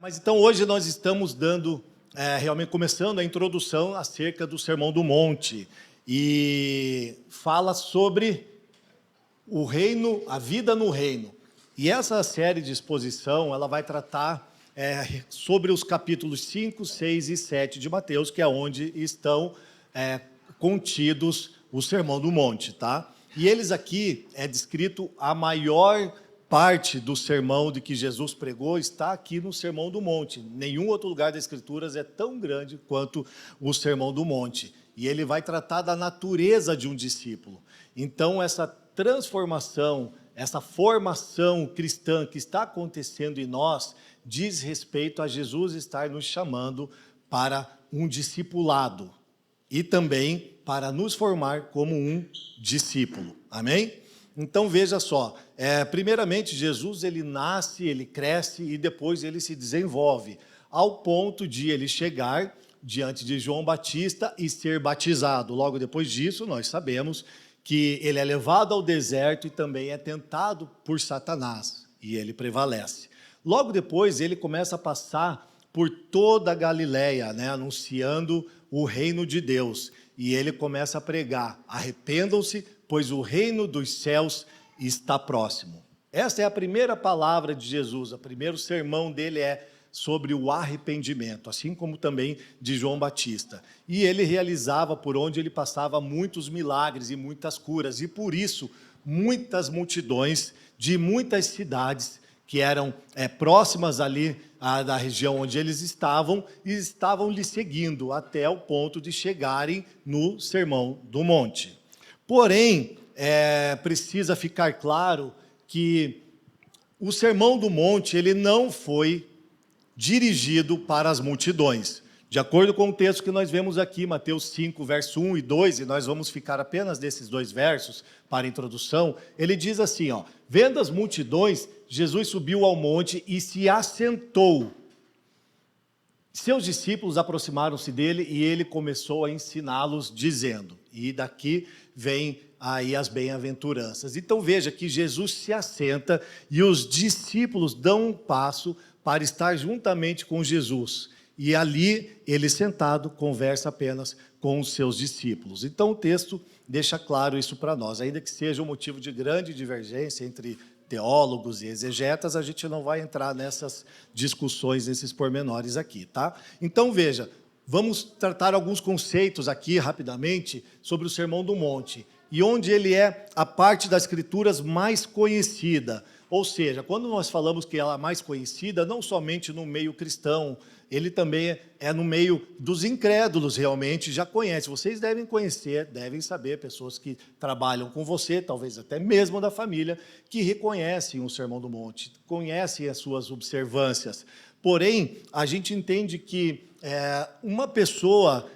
Mas então hoje nós estamos realmente começando a introdução acerca do Sermão do Monte e fala sobre o reino, a vida no reino. E essa série de exposição, ela vai tratar sobre os capítulos 5, 6 e 7 de Mateus, que é onde estão contidos o Sermão do Monte, tá? E eles aqui é descrito a maior parte do sermão de que Jesus pregou está aqui no Sermão do Monte. Nenhum outro lugar das Escrituras é tão grande quanto o Sermão do Monte. E ele vai tratar da natureza de um discípulo. Então, essa transformação, essa formação cristã que está acontecendo em nós, diz respeito a Jesus estar nos chamando para um discipulado e também para nos formar como um discípulo. Amém? Então, veja só, primeiramente, Jesus, ele nasce, ele cresce e depois ele se desenvolve, ao ponto de ele chegar diante de João Batista e ser batizado. Logo depois disso, nós sabemos que ele é levado ao deserto e também é tentado por Satanás, e ele prevalece. Logo depois, ele começa a passar por toda a Galileia, anunciando o reino de Deus, e ele começa a pregar: arrependam-se, pois o reino dos céus está próximo. Essa é a primeira palavra de Jesus, o primeiro sermão dele é sobre o arrependimento, assim como também de João Batista. E ele realizava, por onde ele passava, muitos milagres e muitas curas, e por isso muitas multidões de muitas cidades que eram próximas ali da região onde eles estavam, e estavam lhe seguindo até o ponto de chegarem no Sermão do Monte. Porém, precisa ficar claro que o Sermão do Monte ele não foi dirigido para as multidões. De acordo com o texto que nós vemos aqui, Mateus 5, verso 1 e 2, e nós vamos ficar apenas nesses dois versos para a introdução, ele diz assim, vendo as multidões, Jesus subiu ao monte e se assentou. Seus discípulos aproximaram-se dele e ele começou a ensiná-los, dizendo, e daqui vem aí as bem-aventuranças. Então veja que Jesus se assenta e os discípulos dão um passo para estar juntamente com Jesus. E ali, ele sentado, conversa apenas com os seus discípulos. Então o texto deixa claro isso para nós. Ainda que seja um motivo de grande divergência entre teólogos e exegetas, a gente não vai entrar nessas discussões, nesses pormenores aqui, tá? Então veja, vamos tratar alguns conceitos aqui rapidamente sobre o Sermão do Monte, e onde ele é a parte das Escrituras mais conhecida. Ou seja, quando nós falamos que ela é mais conhecida, não somente no meio cristão, ele também é no meio dos incrédulos, realmente, já conhece. Vocês devem conhecer, devem saber, pessoas que trabalham com você, talvez até mesmo da família, que reconhecem o Sermão do Monte, conhecem as suas observâncias. Porém, a gente entende que uma pessoa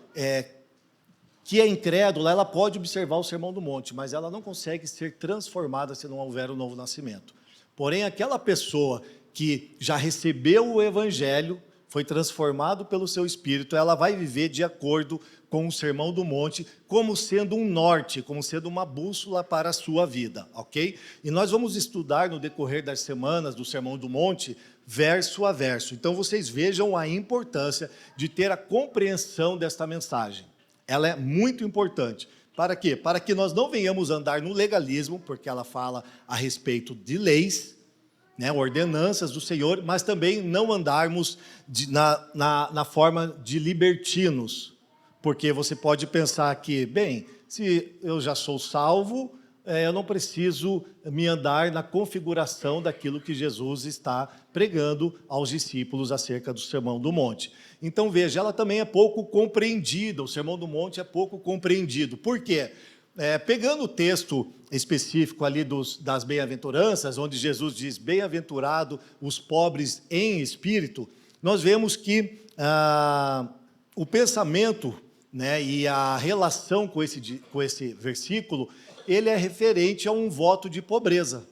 que é incrédula, ela pode observar o Sermão do Monte, mas ela não consegue ser transformada se não houver um novo nascimento. Porém, aquela pessoa que já recebeu o Evangelho, foi transformado pelo seu Espírito, ela vai viver de acordo com o Sermão do Monte, como sendo um norte, como sendo uma bússola para a sua vida, ok? E nós vamos estudar no decorrer das semanas do Sermão do Monte, verso a verso. Então, vocês vejam a importância de ter a compreensão desta mensagem. Ela é muito importante. Para quê? Para que nós não venhamos andar no legalismo, porque ela fala a respeito de leis, ordenanças do Senhor, mas também não andarmos na forma de libertinos, porque você pode pensar que, bem, se eu já sou salvo, eu não preciso me andar na configuração daquilo que Jesus está pregando aos discípulos acerca do Sermão do Monte. Então veja, ela também é pouco compreendida, o Sermão do Monte é pouco compreendido. Por quê? Pegando o texto específico ali das bem-aventuranças, onde Jesus diz, bem-aventurado os pobres em espírito, nós vemos que o pensamento e a relação com esse versículo, ele é referente a um voto de pobreza.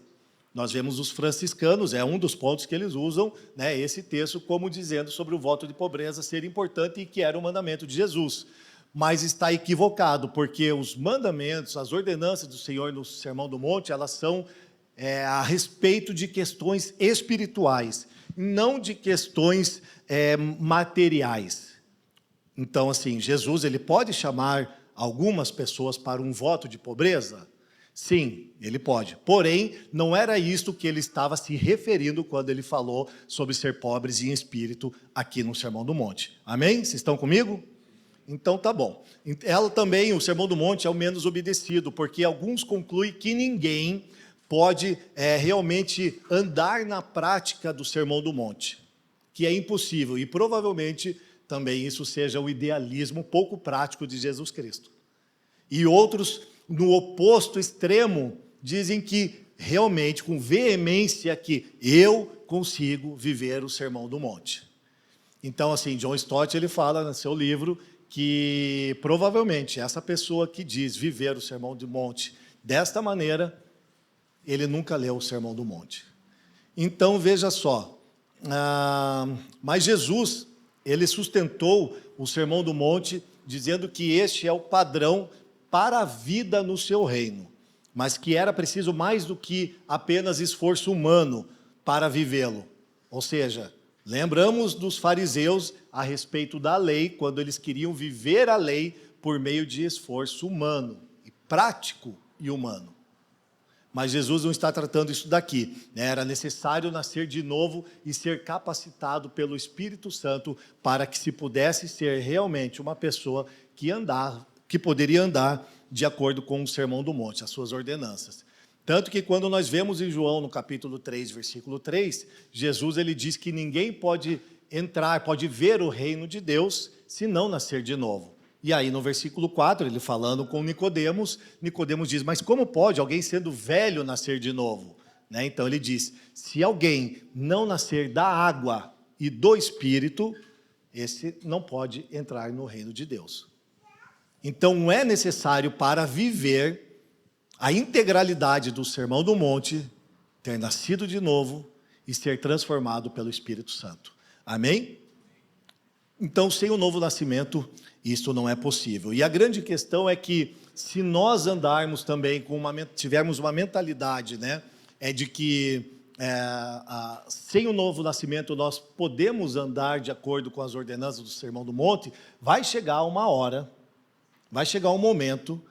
Nós vemos os franciscanos, é um dos pontos que eles usam, esse texto como dizendo sobre o voto de pobreza ser importante e que era o mandamento de Jesus. Mas está equivocado, porque os mandamentos, as ordenanças do Senhor no Sermão do Monte, elas são a respeito de questões espirituais. não de questões materiais. Então, assim, Jesus ele pode chamar algumas pessoas para um voto de pobreza? Sim, ele pode. Porém, não era isto que ele estava se referindo quando ele falou sobre ser pobres em espírito aqui no Sermão do Monte. Amém? Vocês estão comigo? Então tá bom. Ela também, o Sermão do Monte é o menos obedecido, porque alguns concluem que ninguém pode realmente andar na prática do Sermão do Monte, que é impossível, e provavelmente também isso seja o idealismo pouco prático de Jesus Cristo. E outros, no oposto extremo, dizem que realmente, com veemência, que eu consigo viver o Sermão do Monte. Então, assim, John Stott, ele fala no seu livro que provavelmente essa pessoa que diz viver o Sermão do Monte desta maneira, ele nunca leu o Sermão do Monte. Então, veja só, mas Jesus, ele sustentou o Sermão do Monte, dizendo que este é o padrão para a vida no seu reino, mas que era preciso mais do que apenas esforço humano para vivê-lo. Ou seja, lembramos dos fariseus a respeito da lei, quando eles queriam viver a lei por meio de esforço humano, e prático e humano. Mas Jesus não está tratando isso daqui. Era necessário nascer de novo e ser capacitado pelo Espírito Santo para que se pudesse ser realmente uma pessoa que poderia andar de acordo com o Sermão do Monte, as suas ordenanças. Tanto que quando nós vemos em João, no capítulo 3, versículo 3, Jesus ele diz que ninguém pode entrar, pode ver o reino de Deus, se não nascer de novo. E aí no versículo 4, ele falando com Nicodemos, Nicodemos diz, mas como pode alguém sendo velho nascer de novo? Então ele diz, se alguém não nascer da água e do Espírito, esse não pode entrar no reino de Deus. Então é necessário para viver a integralidade do Sermão do Monte, ter nascido de novo e ser transformado pelo Espírito Santo. Amém? Então, sem o novo nascimento, isso não é possível. E a grande questão é que, se nós andarmos também tivermos uma mentalidade, de que sem o novo nascimento nós podemos andar de acordo com as ordenanças do Sermão do Monte, vai chegar uma hora, vai chegar um momento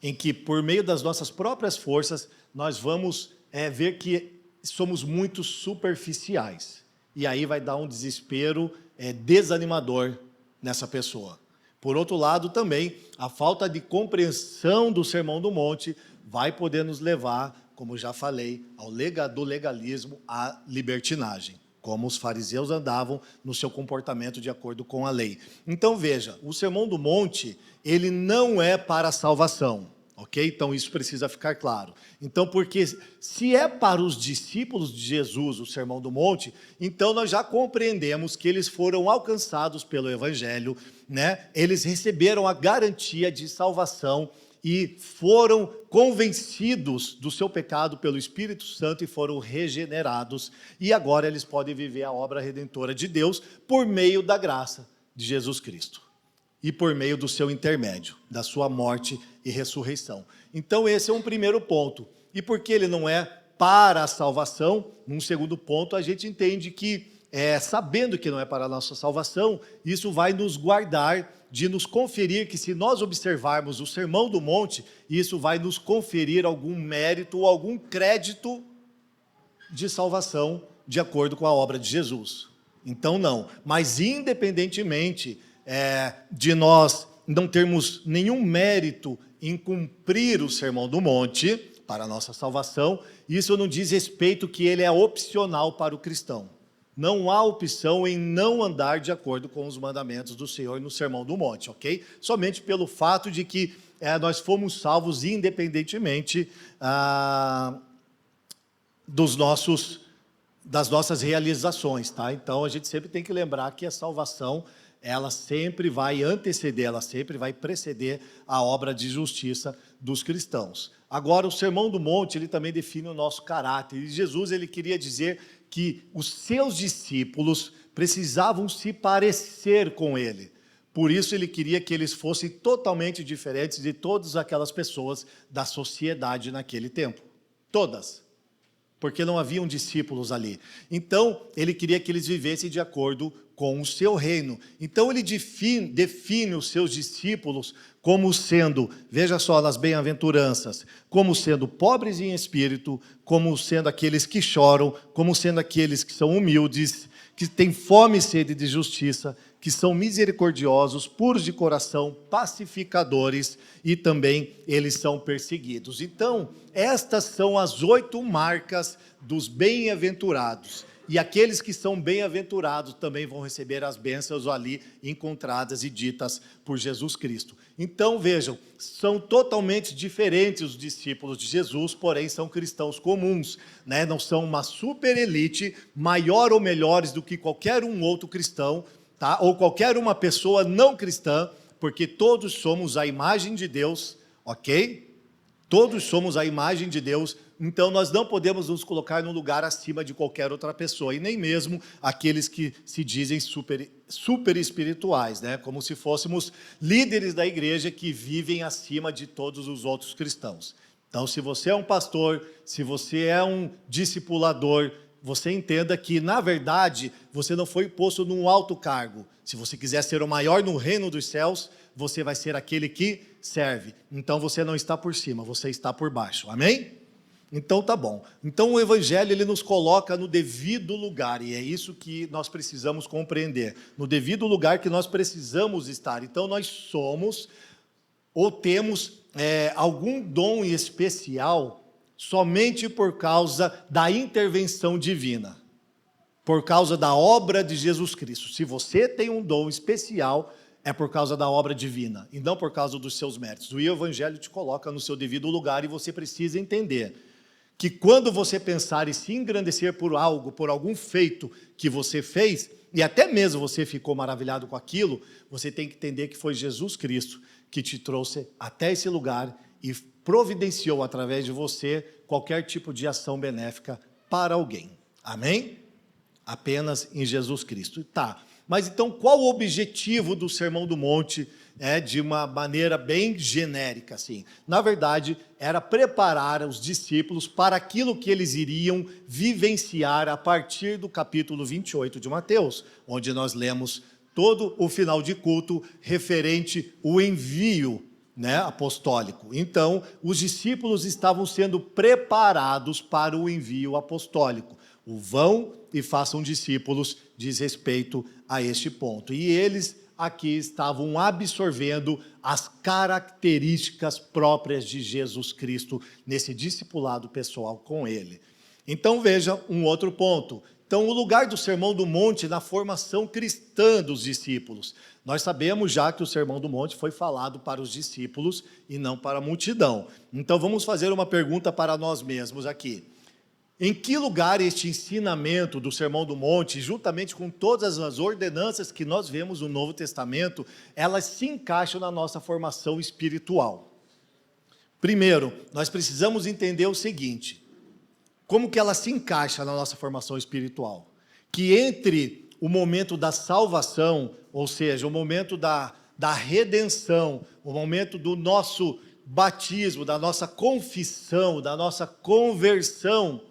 em que, por meio das nossas próprias forças, nós vamos ver que somos muito superficiais. E aí vai dar um desespero desanimador nessa pessoa. Por outro lado, também, a falta de compreensão do Sermão do Monte vai poder nos levar, como já falei, do legalismo à libertinagem, como os fariseus andavam no seu comportamento de acordo com a lei. Então, veja, o Sermão do Monte, ele não é para a salvação. Ok? Então, isso precisa ficar claro. Então, porque se é para os discípulos de Jesus o Sermão do Monte, então nós já compreendemos que eles foram alcançados pelo Evangelho, Eles receberam a garantia de salvação e foram convencidos do seu pecado pelo Espírito Santo e foram regenerados. E agora eles podem viver a obra redentora de Deus por meio da graça de Jesus Cristo. E por meio do seu intermédio, da sua morte e ressurreição. Então esse é um primeiro ponto. E porque ele não é para a salvação, num segundo ponto, a gente entende que, sabendo que não é para a nossa salvação, isso vai nos guardar de nos conferir que, se nós observarmos o Sermão do Monte, isso vai nos conferir algum mérito ou algum crédito de salvação de acordo com a obra de Jesus. Então não, mas independentemente de nós não termos nenhum mérito em cumprir o Sermão do Monte para a nossa salvação, isso não diz respeito que ele é opcional para o cristão. Não há opção em não andar de acordo com os mandamentos do Senhor no Sermão do Monte, ok? Somente pelo fato de que nós fomos salvos independentemente das nossas realizações, tá? Então a gente sempre tem que lembrar que a salvação, ela sempre vai anteceder, ela sempre vai preceder a obra de justiça dos cristãos. Agora, o Sermão do Monte, ele também define o nosso caráter. E Jesus, ele queria dizer que os seus discípulos precisavam se parecer com ele. Por isso, ele queria que eles fossem totalmente diferentes de todas aquelas pessoas da sociedade naquele tempo. Todas. porque não haviam discípulos ali. Então, ele queria que eles vivessem de acordo com o seu reino. Então, ele define os seus discípulos como sendo, veja só nas bem-aventuranças, como sendo pobres em espírito, como sendo aqueles que choram, como sendo aqueles que são humildes, que têm fome e sede de justiça, que são misericordiosos, puros de coração, pacificadores, e também eles são perseguidos. Então, estas são as 8 marcas dos bem-aventurados. E aqueles que são bem-aventurados também vão receber as bênçãos ali encontradas e ditas por Jesus Cristo. Então, vejam, são totalmente diferentes os discípulos de Jesus, porém são cristãos comuns, né? Não são uma super elite, maior ou melhores do que qualquer um outro cristão, tá? Ou qualquer uma pessoa não cristã, porque todos somos a imagem de Deus, ok? Todos somos a imagem de Deus, então nós não podemos nos colocar num lugar acima de qualquer outra pessoa, e nem mesmo aqueles que se dizem super espirituais, né? Como se fôssemos líderes da igreja que vivem acima de todos os outros cristãos. Então, se você é um pastor, se você é um discipulador, você entenda que, na verdade, você não foi posto num alto cargo. Se você quiser ser o maior no reino dos céus, você vai ser aquele que serve. Então, você não está por cima, você está por baixo. Amém? Então, tá bom. Então, o Evangelho, ele nos coloca no devido lugar, e é isso que nós precisamos compreender. No devido lugar que nós precisamos estar. Então, nós somos, ou temos algum dom especial, somente por causa da intervenção divina, por causa da obra de Jesus Cristo. Se você tem um dom especial, é por causa da obra divina, e não por causa dos seus méritos. O Evangelho te coloca no seu devido lugar, e você precisa entender que quando você pensar e se engrandecer por algo, por algum feito que você fez, e até mesmo você ficou maravilhado com aquilo, você tem que entender que foi Jesus Cristo que te trouxe até esse lugar e providenciou através de você qualquer tipo de ação benéfica para alguém. Amém? Apenas em Jesus Cristo. Tá, mas então qual o objetivo do Sermão do Monte? De uma maneira bem genérica, assim. Na verdade, era preparar os discípulos para aquilo que eles iriam vivenciar a partir do capítulo 28 de Mateus, onde nós lemos todo o final de culto referente ao envio, né, apostólico. Então, os discípulos estavam sendo preparados para o envio apostólico. O vão e façam discípulos diz respeito a este ponto. E eles aqui estavam absorvendo as características próprias de Jesus Cristo nesse discipulado pessoal com ele. Então veja um outro ponto. Então o lugar do Sermão do Monte na formação cristã dos discípulos. Nós sabemos já que o Sermão do Monte foi falado para os discípulos e não para a multidão. Então vamos fazer uma pergunta para nós mesmos aqui. Em que lugar este ensinamento do Sermão do Monte, juntamente com todas as ordenanças que nós vemos no Novo Testamento, elas se encaixam na nossa formação espiritual? Primeiro, nós precisamos entender o seguinte: como que ela se encaixa na nossa formação espiritual? Que entre o momento da salvação, ou seja, o momento da redenção, o momento do nosso batismo, da nossa confissão, da nossa conversão,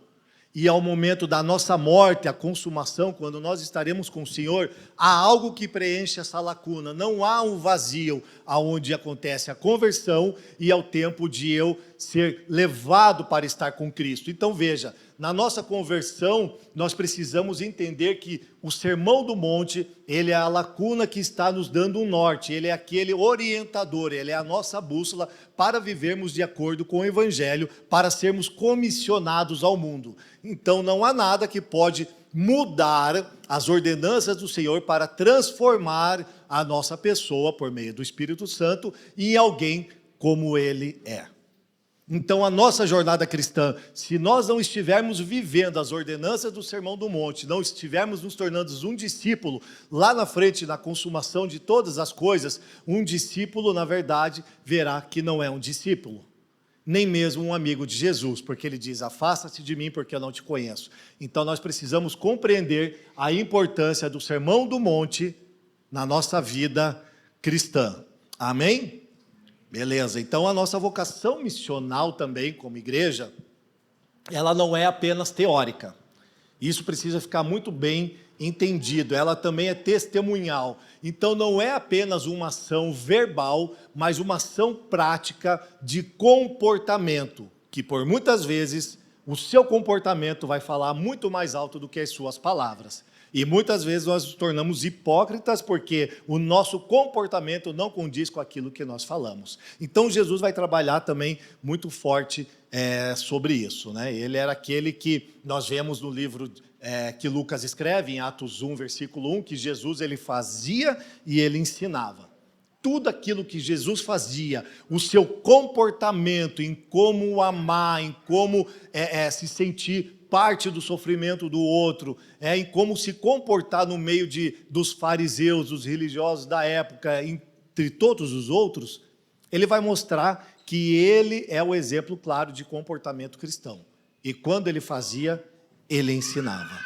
e ao momento da nossa morte, a consumação, quando nós estaremos com o Senhor, há algo que preenche essa lacuna. Não há um vazio aonde acontece a conversão e ao tempo de eu ser levado para estar com Cristo. Então veja, na nossa conversão, nós precisamos entender que o Sermão do Monte, ele é a lacuna que está nos dando um norte, ele é aquele orientador, ele é a nossa bússola para vivermos de acordo com o Evangelho, para sermos comissionados ao mundo. Então não há nada que pode mudar as ordenanças do Senhor para transformar a nossa pessoa, por meio do Espírito Santo, em alguém como Ele é. Então, a nossa jornada cristã, se nós não estivermos vivendo as ordenanças do Sermão do Monte, não estivermos nos tornando um discípulo, lá na frente, na consumação de todas as coisas, um discípulo, na verdade, verá que não é um discípulo, nem mesmo um amigo de Jesus, porque ele diz: afasta-te de mim, porque eu não te conheço. Então, nós precisamos compreender a importância do Sermão do Monte na nossa vida cristã. Amém? Beleza, então a nossa vocação missional também, como igreja, ela não é apenas teórica. Isso precisa ficar muito bem entendido. Ela também é testemunhal. Então, não é apenas uma ação verbal, mas uma ação prática de comportamento, que por muitas vezes o seu comportamento vai falar muito mais alto do que as suas palavras. E muitas vezes nós nos tornamos hipócritas porque o nosso comportamento não condiz com aquilo que nós falamos. Então, Jesus vai trabalhar também muito forte sobre isso, né? Ele era aquele que nós vemos no livro que Lucas escreve, em Atos 1, versículo 1, que Jesus ele fazia e ele ensinava. Tudo aquilo que Jesus fazia, o seu comportamento em como amar, em como se sentir parte do sofrimento do outro, em como se comportar no meio dos fariseus, dos religiosos da época, entre todos os outros, ele vai mostrar que ele é o exemplo claro de comportamento cristão. E quando ele fazia, ele ensinava.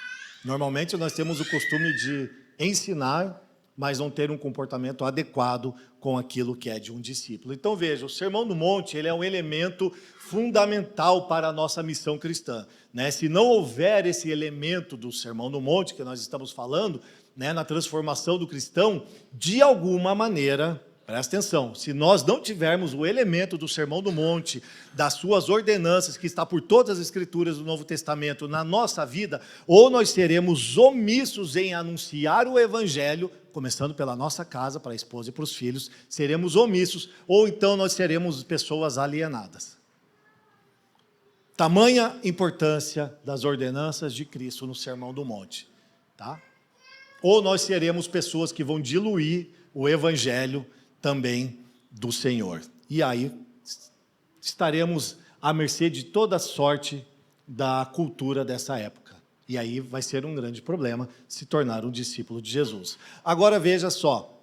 Normalmente nós temos o costume de ensinar, mas não ter um comportamento adequado com aquilo que é de um discípulo. Então veja, o Sermão do Monte ele é um elemento fundamental para a nossa missão cristã, né? Se não houver esse elemento do Sermão do Monte que nós estamos falando, né, na transformação do cristão, de alguma maneira, presta atenção, se nós não tivermos o elemento do Sermão do Monte, das suas ordenanças, que está por todas as escrituras do Novo Testamento na nossa vida, ou nós seremos omissos em anunciar o Evangelho, começando pela nossa casa, para a esposa e para os filhos, seremos omissos, ou então nós seremos pessoas alienadas. Tamanha importância das ordenanças de Cristo no Sermão do Monte, tá? Ou nós seremos pessoas que vão diluir o Evangelho também do Senhor. E aí estaremos à mercê de toda sorte da cultura dessa época. E aí vai ser um grande problema se tornar um discípulo de Jesus. Agora veja só.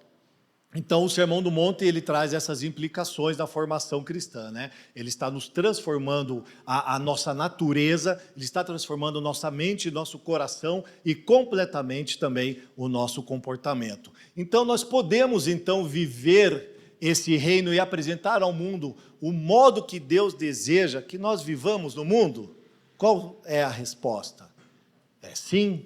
Então, o Sermão do Monte, ele traz essas implicações da formação cristã, né? Ele está nos transformando a nossa natureza, ele está transformando nossa mente, nosso coração e completamente também o nosso comportamento. Então, nós podemos, então, viver esse reino e apresentar ao mundo o modo que Deus deseja que nós vivamos no mundo? Qual é a resposta? É sim.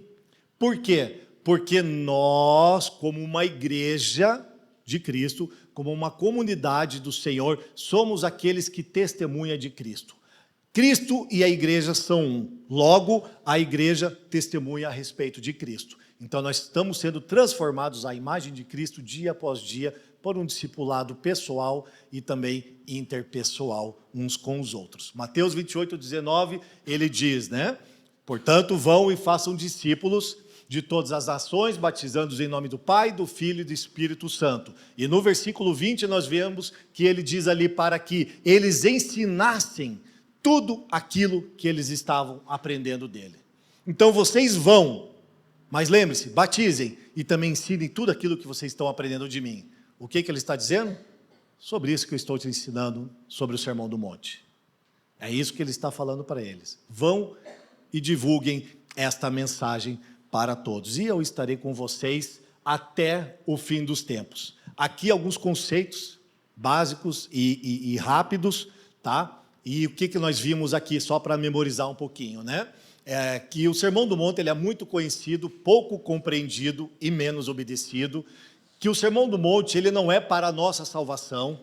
Por quê? Porque nós, como uma igreja de Cristo, como uma comunidade do Senhor, somos aqueles que testemunham de Cristo. Cristo e a igreja são um. Logo, a igreja testemunha a respeito de Cristo. Então, nós estamos sendo transformados à imagem de Cristo dia após dia por um discipulado pessoal e também interpessoal uns com os outros. Mateus 28, 19, ele diz, né? Portanto, vão e façam discípulos de todas as nações, batizando-os em nome do Pai, do Filho e do Espírito Santo. E no versículo 20 nós vemos que ele diz ali para que eles ensinassem tudo aquilo que eles estavam aprendendo dele. Então vocês vão, mas lembre-se, batizem e também ensinem tudo aquilo que vocês estão aprendendo de mim. O que ele está dizendo? Sobre isso que eu estou te ensinando sobre o Sermão do Monte. É isso que ele está falando para eles. Vão e divulguem esta mensagem para todos. E eu estarei com vocês até o fim dos tempos. Aqui alguns conceitos básicos e rápidos, tá? E o que nós vimos aqui, só para memorizar um pouquinho, né? Que o Sermão do Monte ele é muito conhecido, pouco compreendido e menos obedecido. Que o Sermão do Monte ele não é para a nossa salvação,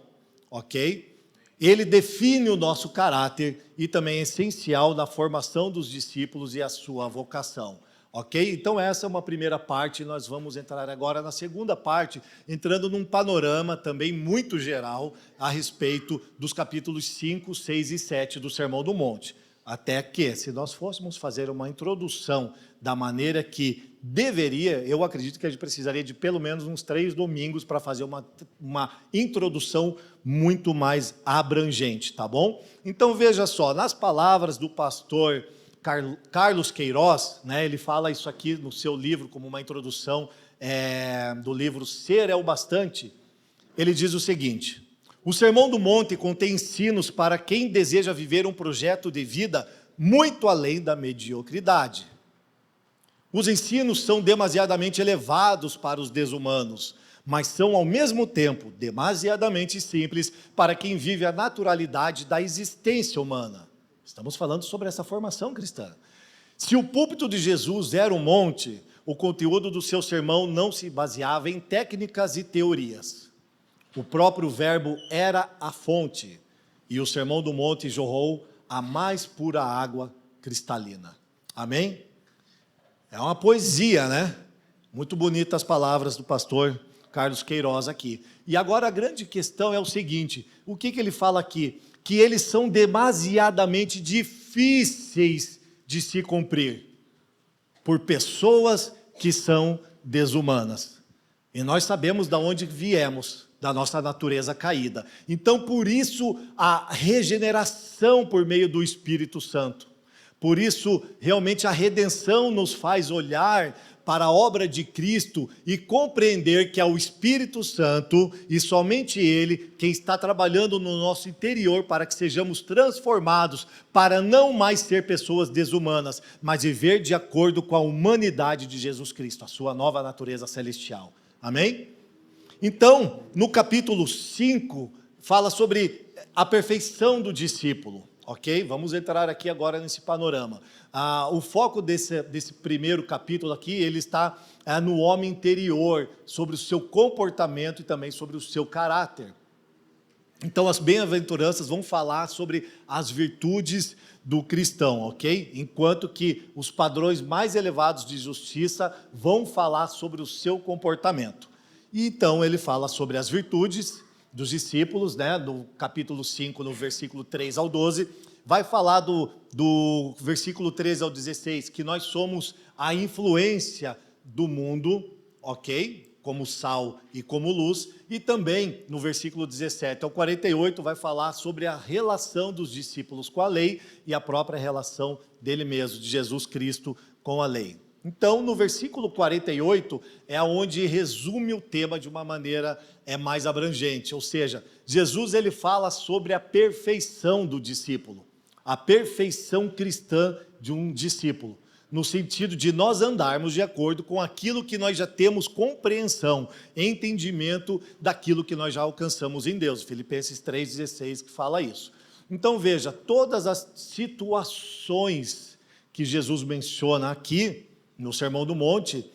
ok? Ele define o nosso caráter e também é essencial na formação dos discípulos e a sua vocação. Ok? Então essa é uma primeira parte, nós vamos entrar agora na segunda parte, entrando num panorama também muito geral a respeito dos capítulos 5, 6 e 7 do Sermão do Monte. Até que, se nós fôssemos fazer uma introdução da maneira que deveria, eu acredito que a gente precisaria de pelo menos uns 3 domingos para fazer uma introdução muito mais abrangente, tá bom? Então veja só, nas palavras do pastor Carlos Queiroz, né, ele fala isso aqui no seu livro, como uma introdução do livro Ser é o Bastante. Ele diz o seguinte: o Sermão do Monte contém ensinos para quem deseja viver um projeto de vida muito além da mediocridade. Os ensinos são demasiadamente elevados para os desumanos, mas são ao mesmo tempo demasiadamente simples para quem vive a naturalidade da existência humana. Estamos falando sobre essa formação cristã. Se o púlpito de Jesus era um monte, o conteúdo do seu sermão não se baseava em técnicas e teorias. O próprio verbo era a fonte, e o sermão do monte jorrou a mais pura água cristalina. Amém? É uma poesia, né? Muito bonitas as palavras do pastor Carlos Queiroz aqui. E agora a grande questão é o seguinte, o que ele fala aqui? Que eles são demasiadamente difíceis de se cumprir por pessoas que são desumanas. E nós sabemos de onde viemos, da nossa natureza caída. Então, por isso, a regeneração por meio do Espírito Santo. Por isso, realmente, a redenção nos faz olhar para a obra de Cristo e compreender que é o Espírito Santo e somente Ele quem está trabalhando no nosso interior para que sejamos transformados, para não mais ser pessoas desumanas, mas viver de acordo com a humanidade de Jesus Cristo, a sua nova natureza celestial. Amém? Então, no capítulo 5, fala sobre a perfeição do discípulo. Ok? Vamos entrar aqui agora nesse panorama. O foco desse primeiro capítulo aqui, ele está no homem interior, sobre o seu comportamento e também sobre o seu caráter. Então, as bem-aventuranças vão falar sobre as virtudes do cristão, ok? Enquanto que os padrões mais elevados de justiça vão falar sobre o seu comportamento. E então, ele fala sobre as virtudes dos discípulos, né, no capítulo 5, no versículo 3 ao 12, vai falar do versículo 13 ao 16, que nós somos a influência do mundo, ok? Como sal e como luz, e também no versículo 17 ao 48 vai falar sobre a relação dos discípulos com a lei e a própria relação dele mesmo, de Jesus Cristo com a lei. Então, no versículo 48, é onde resume o tema de uma maneira mais abrangente, ou seja, Jesus ele fala sobre a perfeição do discípulo, a perfeição cristã de um discípulo, no sentido de nós andarmos de acordo com aquilo que nós já temos compreensão, entendimento daquilo que nós já alcançamos em Deus, Filipenses 3,16 que fala isso. Então veja, todas as situações que Jesus menciona aqui, no Sermão do Monte,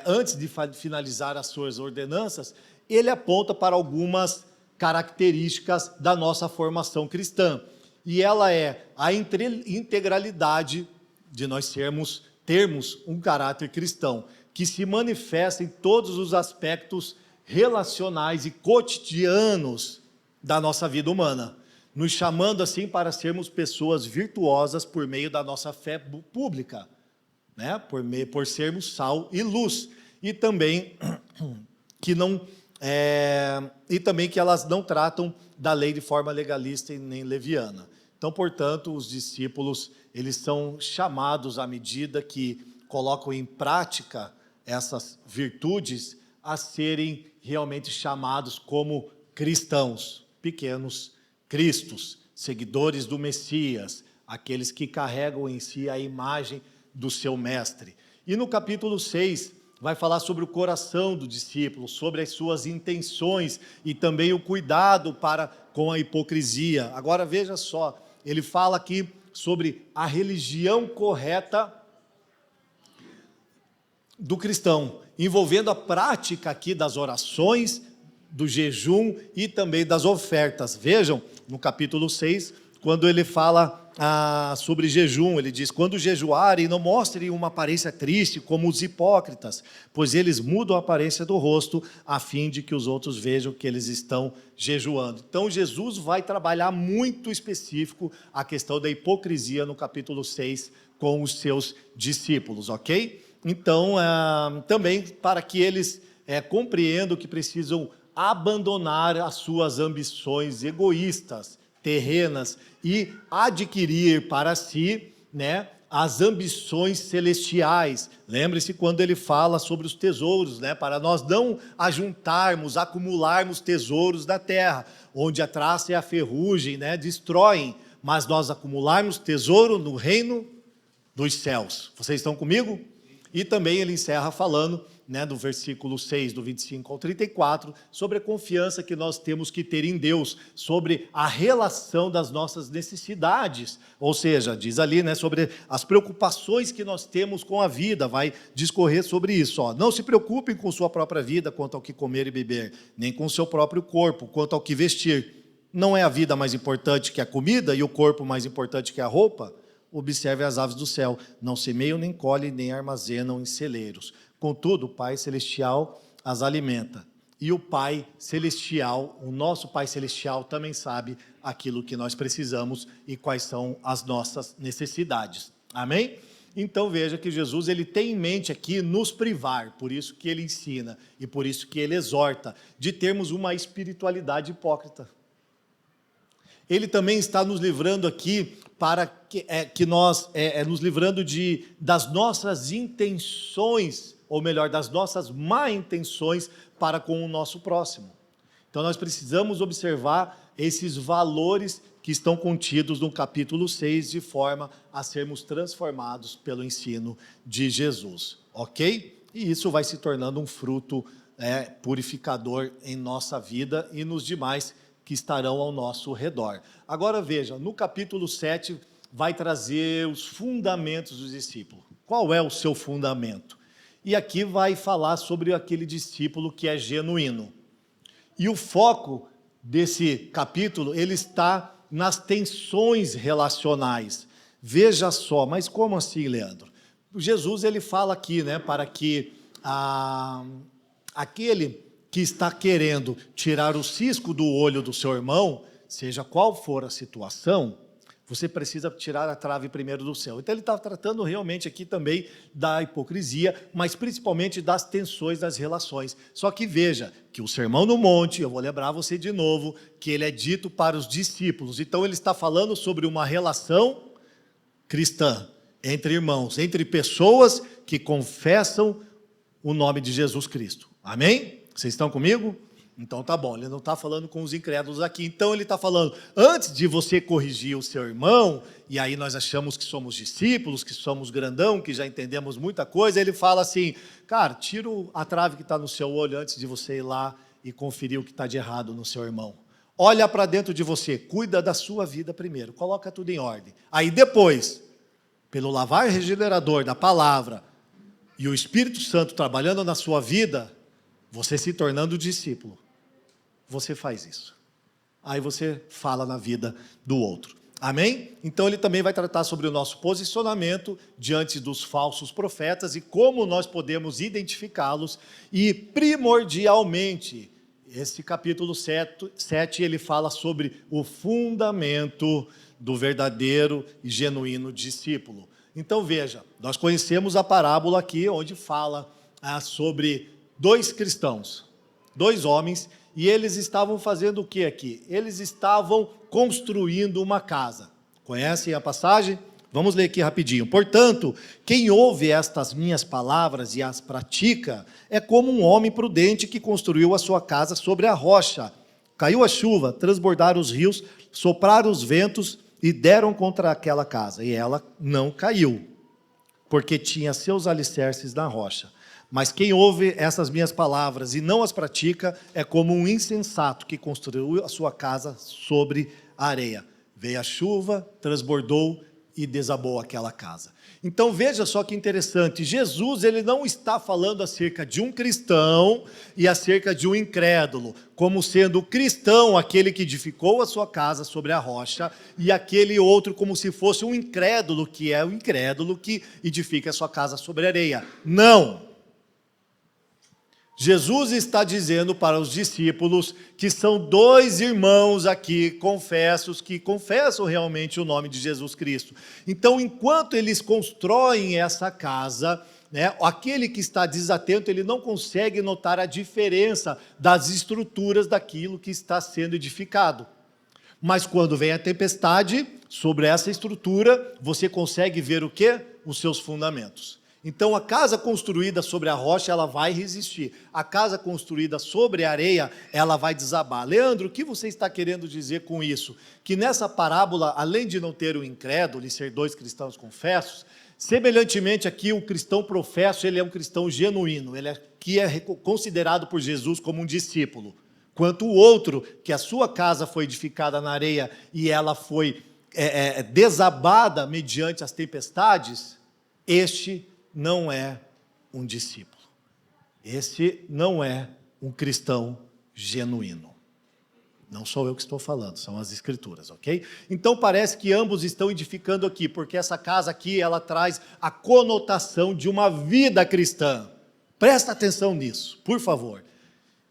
antes de finalizar as suas ordenanças, ele aponta para algumas características da nossa formação cristã. E ela é a integralidade de nós termos um caráter cristão, que se manifesta em todos os aspectos relacionais e cotidianos da nossa vida humana, nos chamando assim para sermos pessoas virtuosas por meio da nossa fé pública, né? Por sermos sal e luz, e também que elas não tratam da lei de forma legalista e nem leviana. Então, portanto, os discípulos, eles são chamados à medida que colocam em prática essas virtudes a serem realmente chamados como cristãos, pequenos cristos, seguidores do Messias, aqueles que carregam em si a imagem do seu mestre. E no capítulo 6, vai falar sobre o coração do discípulo, sobre as suas intenções e também o cuidado com a hipocrisia. Agora veja só, ele fala aqui sobre a religião correta do cristão, envolvendo a prática aqui das orações, do jejum e também das ofertas. Vejam, no capítulo 6, quando ele fala sobre jejum, ele diz: quando jejuarem, não mostrem uma aparência triste como os hipócritas, pois eles mudam a aparência do rosto, a fim de que os outros vejam que eles estão jejuando. Então Jesus vai trabalhar muito específico a questão da hipocrisia no capítulo 6 com os seus discípulos, ok? Então, também para que eles compreendam que precisam abandonar as suas ambições egoístas, terrenas, e adquirir para si, né, as ambições celestiais. Lembre-se quando ele fala sobre os tesouros, né, para nós não ajuntarmos, acumularmos tesouros da terra, onde a traça e a ferrugem, né, destroem, mas nós acumularmos tesouro no reino dos céus. Vocês estão comigo? E também ele encerra falando né, do versículo 6, do 25 ao 34, sobre a confiança que nós temos que ter em Deus, sobre a relação das nossas necessidades, ou seja, diz ali, né, sobre as preocupações que nós temos com a vida, vai discorrer sobre isso. Ó. Não se preocupem com sua própria vida quanto ao que comer e beber, nem com o seu próprio corpo quanto ao que vestir. Não é a vida mais importante que a comida e o corpo mais importante que a roupa? Observe as aves do céu, não semeiam, nem colhem, nem armazenam em celeiros. Contudo, o Pai Celestial as alimenta. E o Pai Celestial, o nosso Pai Celestial, também sabe aquilo que nós precisamos e quais são as nossas necessidades. Amém? Então veja que Jesus ele tem em mente aqui nos privar, por isso que ele ensina e por isso que ele exorta, de termos uma espiritualidade hipócrita. Ele também está nos livrando aqui para que nós nos livrando das nossas intenções, ou melhor, das nossas má intenções para com o nosso próximo. Então nós precisamos observar esses valores que estão contidos no capítulo 6, de forma a sermos transformados pelo ensino de Jesus, ok? E isso vai se tornando um fruto purificador em nossa vida e nos demais que estarão ao nosso redor. Agora veja, no capítulo 7 vai trazer os fundamentos dos discípulos. Qual é o seu fundamento? E aqui vai falar sobre aquele discípulo que é genuíno. E o foco desse capítulo, ele está nas tensões relacionais. Veja só, mas como assim, Leandro? Jesus, ele fala aqui, né, para que aquele que está querendo tirar o cisco do olho do seu irmão, seja qual for a situação, você precisa tirar a trave primeiro do céu. Então ele está tratando realmente aqui também da hipocrisia, mas principalmente das tensões das relações. Só que veja que o Sermão no Monte, eu vou lembrar você de novo, que ele é dito para os discípulos. Então ele está falando sobre uma relação cristã, entre irmãos, entre pessoas que confessam o nome de Jesus Cristo. Amém? Vocês estão comigo? Então tá bom, ele não está falando com os incrédulos aqui. Então ele está falando, antes de você corrigir o seu irmão, e aí nós achamos que somos discípulos, que somos grandão, que já entendemos muita coisa, ele fala assim, cara, tira a trave que está no seu olho antes de você ir lá e conferir o que está de errado no seu irmão. Olha para dentro de você, cuida da sua vida primeiro, coloca tudo em ordem. Aí depois, pelo lavar regenerador da palavra e o Espírito Santo trabalhando na sua vida, você se tornando discípulo, você faz isso. Aí você fala na vida do outro. Amém? Então ele também vai tratar sobre o nosso posicionamento diante dos falsos profetas e como nós podemos identificá-los. E primordialmente, esse capítulo 7, ele fala sobre o fundamento do verdadeiro e genuíno discípulo. Então veja, nós conhecemos a parábola aqui, onde fala sobre dois cristãos, dois homens, e eles estavam fazendo o que aqui? Eles estavam construindo uma casa. Conhecem a passagem? Vamos ler aqui rapidinho. Portanto, quem ouve estas minhas palavras e as pratica, é como um homem prudente que construiu a sua casa sobre a rocha. Caiu a chuva, transbordaram os rios, sopraram os ventos e deram contra aquela casa. E ela não caiu, porque tinha seus alicerces na rocha. Mas quem ouve essas minhas palavras e não as pratica é como um insensato que construiu a sua casa sobre a areia. Veio a chuva, transbordou e desabou aquela casa. Então veja só que interessante, Jesus ele não está falando acerca de um cristão e acerca de um incrédulo, como sendo o cristão aquele que edificou a sua casa sobre a rocha e aquele outro como se fosse um incrédulo, que é o incrédulo que edifica a sua casa sobre a areia. Não! Jesus está dizendo para os discípulos que são dois irmãos aqui, confessos, que confessam realmente o nome de Jesus Cristo. Então, enquanto eles constroem essa casa, né, aquele que está desatento, ele não consegue notar a diferença das estruturas daquilo que está sendo edificado. Mas quando vem a tempestade, sobre essa estrutura, você consegue ver o quê? Os seus fundamentos. Então, a casa construída sobre a rocha, ela vai resistir. A casa construída sobre a areia, ela vai desabar. Leandro, o que você está querendo dizer com isso? Que nessa parábola, além de não ter o incrédulo e ser dois cristãos confessos, Semelhantemente aqui, o cristão professo, ele é um cristão genuíno, ele que é considerado por Jesus como um discípulo. Quanto o outro, que a sua casa foi edificada na areia e ela foi desabada mediante as tempestades, este não é um discípulo. Esse não é um cristão genuíno. Não sou eu que estou falando, são as Escrituras, ok? Então parece que ambos estão edificando aqui, porque essa casa aqui, ela traz a conotação de uma vida cristã. Presta atenção nisso, por favor.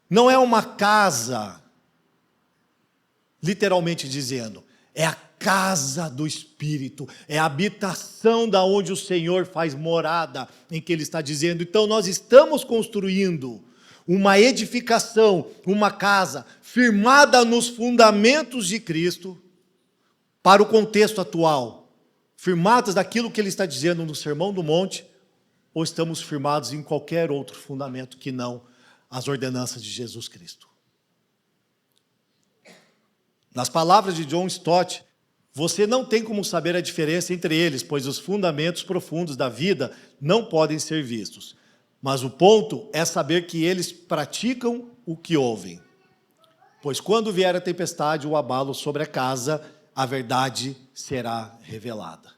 Não é uma casa, literalmente dizendo, é a casa do Espírito, é a habitação da onde o Senhor faz morada, em que Ele está dizendo. Então nós estamos construindo uma edificação, uma casa firmada nos fundamentos de Cristo, para o contexto atual, firmadas daquilo que Ele está dizendo no Sermão do Monte, ou estamos firmados em qualquer outro fundamento que não as ordenanças de Jesus Cristo. Nas palavras de John Stott, você não tem como saber a diferença entre eles, pois os fundamentos profundos da vida não podem ser vistos. Mas o ponto é saber que eles praticam o que ouvem. Pois quando vier a tempestade ou abalo sobre a casa, a verdade será revelada.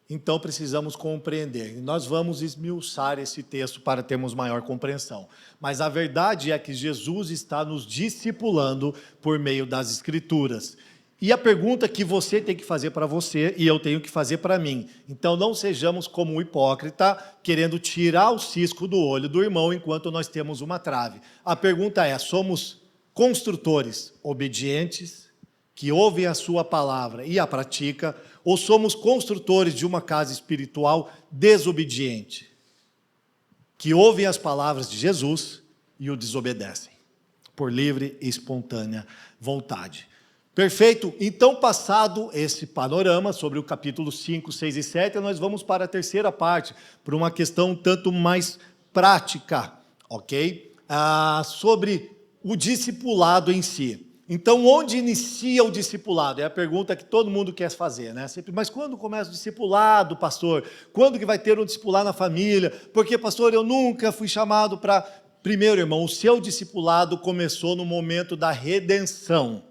Então precisamos compreender. Nós vamos esmiuçar esse texto para termos maior compreensão. Mas a verdade é que Jesus está nos discipulando por meio das Escrituras. E a pergunta que você tem que fazer para você e eu tenho que fazer para mim. Então não sejamos como um hipócrita querendo tirar o cisco do olho do irmão enquanto nós temos uma trave. A pergunta é, somos construtores obedientes, que ouvem a sua palavra e a pratica, ou somos construtores de uma casa espiritual desobediente, que ouvem as palavras de Jesus e o desobedecem, por livre e espontânea vontade. Perfeito? Então, passado esse panorama sobre o capítulo 5, 6 e 7, nós vamos para a terceira parte, por uma questão tanto mais prática, ok? Sobre o discipulado em si. Então, onde inicia o discipulado? É a pergunta que todo mundo quer fazer, né? Sempre, mas quando começa o discipulado, pastor? Quando que vai ter um discipulado na família? Porque, pastor, eu nunca fui chamado para... Primeiro, irmão, o seu discipulado começou no momento da redenção.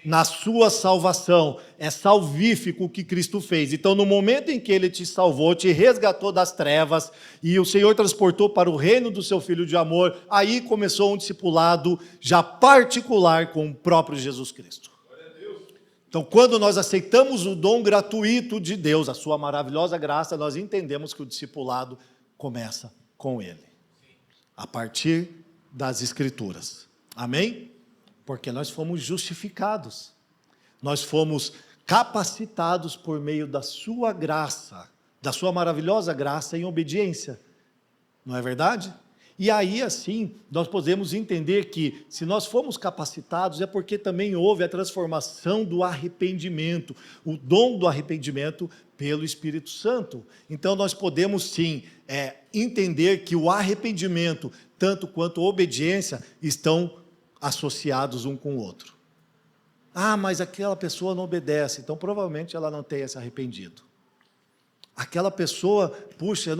Na sua salvação, é salvífico o que Cristo fez. Então, no momento em que Ele te salvou, te resgatou das trevas, e o Senhor transportou para o reino do seu Filho de amor, aí começou um discipulado já particular com o próprio Jesus Cristo. Então, quando nós aceitamos o dom gratuito de Deus, a sua maravilhosa graça, nós entendemos que o discipulado começa com Ele, a partir das Escrituras. Amém? Porque nós fomos justificados, nós fomos capacitados por meio da sua graça, da sua maravilhosa graça em obediência, não é verdade? E aí assim, nós podemos entender que se nós fomos capacitados é porque também houve a transformação do arrependimento, o dom do arrependimento pelo Espírito Santo. Então nós podemos sim entender que o arrependimento, tanto quanto a obediência, estão associados um com o outro. Ah, mas aquela pessoa não obedece, então provavelmente ela não tenha se arrependido. Aquela pessoa, puxa,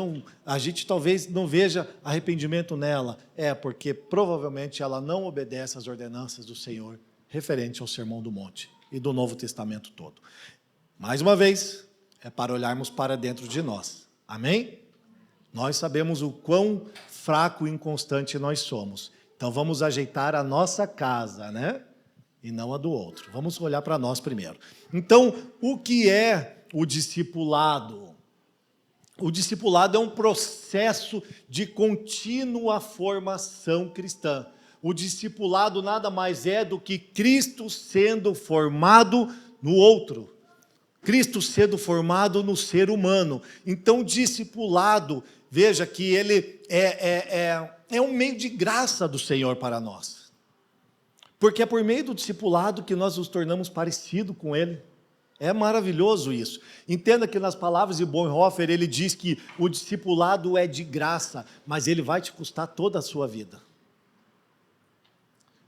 a gente talvez não veja arrependimento nela. É, porque provavelmente ela não obedece às ordenanças do Senhor, referente ao Sermão do Monte e do Novo Testamento todo. Mais uma vez, é para olharmos para dentro de nós. Amém? Nós sabemos o quão fraco e inconstante nós somos. Então vamos ajeitar a nossa casa, né? E não a do outro. Vamos olhar para nós primeiro. Então, o que é o discipulado? O discipulado é um processo de contínua formação cristã. O discipulado nada mais é do que Cristo sendo formado no outro. Cristo sendo formado no ser humano. Então, o discipulado, veja que ele é um meio de graça do Senhor para nós. Porque é por meio do discipulado que nós nos tornamos parecidos com Ele. É maravilhoso isso. Entenda que nas palavras de Bonhoeffer, ele diz que o discipulado é de graça, mas ele vai te custar toda a sua vida.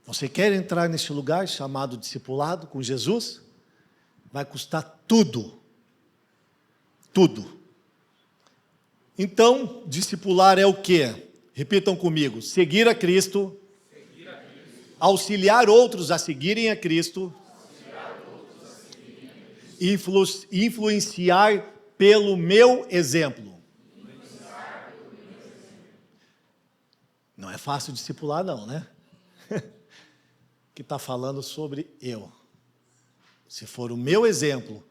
Você quer entrar neste lugar chamado discipulado com Jesus? Vai custar tudo. Tudo. Então, discipular é o quê? Repitam comigo: seguir a Cristo, auxiliar outros a seguirem a Cristo, influenciar pelo meu exemplo. Não é fácil discipular não, né? Que está falando sobre eu. Se for o meu exemplo,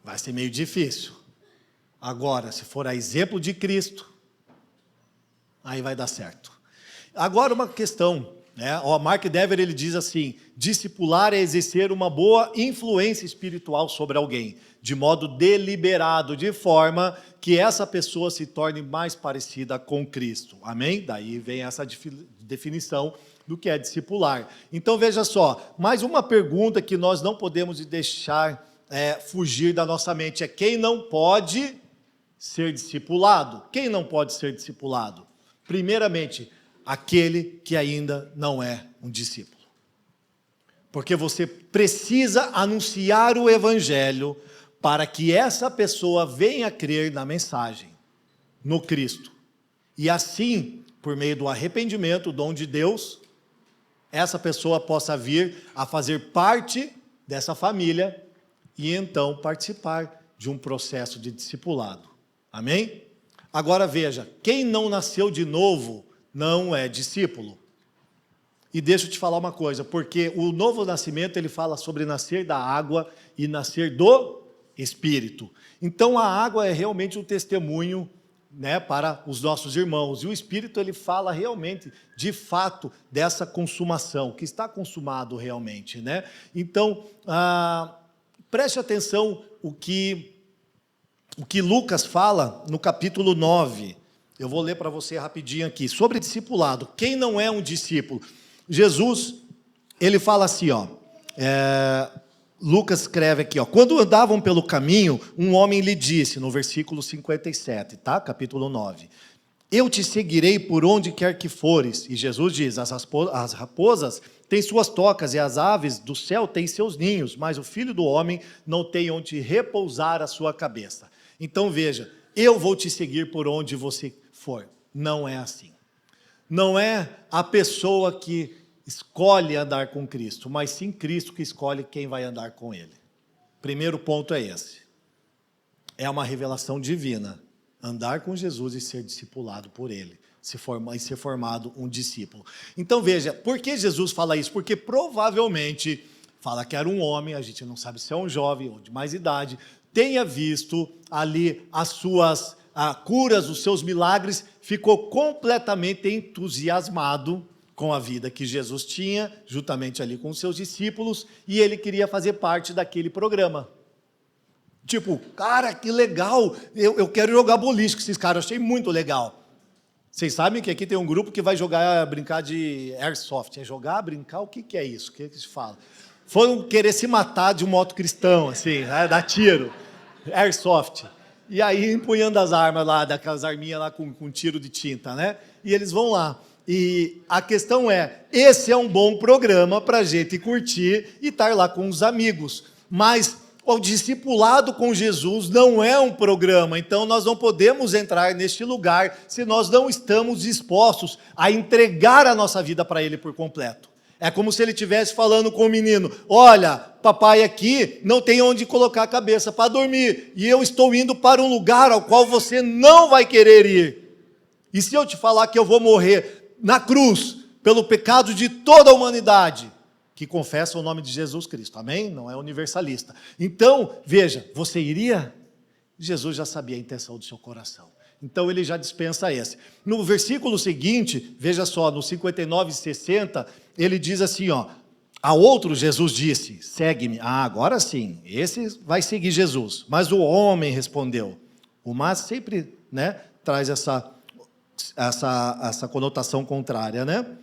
vai ser meio difícil. Agora, se for a exemplo de Cristo, aí vai dar certo. Agora uma questão, né? O Mark Dever, ele diz assim: discipular é exercer uma boa influência espiritual sobre alguém, de modo deliberado, de forma que essa pessoa se torne mais parecida com Cristo. Amém? Daí vem essa definição do que é discipular. Então veja só, mais uma pergunta que nós não podemos deixar fugir da nossa mente é: quem não pode ser discipulado? Quem não pode ser discipulado? Primeiramente, aquele que ainda não é um discípulo. Porque você precisa anunciar o evangelho para que essa pessoa venha a crer na mensagem, no Cristo. E assim, por meio do arrependimento, o dom de Deus, essa pessoa possa vir a fazer parte dessa família e então participar de um processo de discipulado. Amém? Agora veja, quem não nasceu de novo não é discípulo. E deixa eu te falar uma coisa, porque o novo nascimento, ele fala sobre nascer da água e nascer do Espírito. Então a água é realmente um testemunho, né, para os nossos irmãos, e o Espírito, ele fala realmente, de fato, dessa consumação, que está consumado realmente, né? Então, preste atenção o que Lucas fala no capítulo 9, eu vou ler para você rapidinho aqui, sobre discipulado. Quem não é um discípulo? Jesus, ele fala assim, Lucas escreve aqui, quando andavam pelo caminho, um homem lhe disse, no versículo 57, tá? Capítulo 9, eu te seguirei por onde quer que fores. E Jesus diz, as raposas têm suas tocas e as aves do céu têm seus ninhos, mas o Filho do Homem não tem onde repousar a sua cabeça. Então veja, eu vou te seguir por onde você for. Não é assim. Não é a pessoa que escolhe andar com Cristo, mas sim Cristo que escolhe quem vai andar com Ele. Primeiro ponto é esse. É uma revelação divina, andar com Jesus e ser discipulado por Ele, e ser formado um discípulo. Então veja, por que Jesus fala isso? Porque provavelmente, fala que era um homem, a gente não sabe se é um jovem ou de mais idade, tenha visto ali as suas curas, os seus milagres, ficou completamente entusiasmado com a vida que Jesus tinha, juntamente ali com os seus discípulos, e ele queria fazer parte daquele programa. Tipo, cara, que legal, eu quero jogar boliche com esses caras, achei muito legal. Vocês sabem que aqui tem um grupo que vai brincar de airsoft, brincar, o que é isso? O que se fala? Foram querer se matar de um modo cristão, assim, né, dar tiro, airsoft. E aí empunhando as armas lá, daquelas arminhas lá com tiro de tinta, né? E eles vão lá. E a questão é, esse é um bom programa para a gente curtir e estar lá com os amigos. Mas o discipulado com Jesus não é um programa, então nós não podemos entrar neste lugar se nós não estamos dispostos a entregar a nossa vida para Ele por completo. É como se ele estivesse falando com o menino, olha, papai aqui não tem onde colocar a cabeça para dormir, e eu estou indo para um lugar ao qual você não vai querer ir. E se eu te falar que eu vou morrer na cruz, pelo pecado de toda a humanidade, que confessa o nome de Jesus Cristo, amém? Não é universalista. Então, veja, você iria? Jesus já sabia a intenção do seu coração. Então ele já dispensa esse. No versículo seguinte, veja só, no 59 e 60, ele diz assim, a outro Jesus disse, segue-me. Agora sim, esse vai seguir Jesus. Mas o homem respondeu. O mas sempre, né, traz essa conotação contrária, né?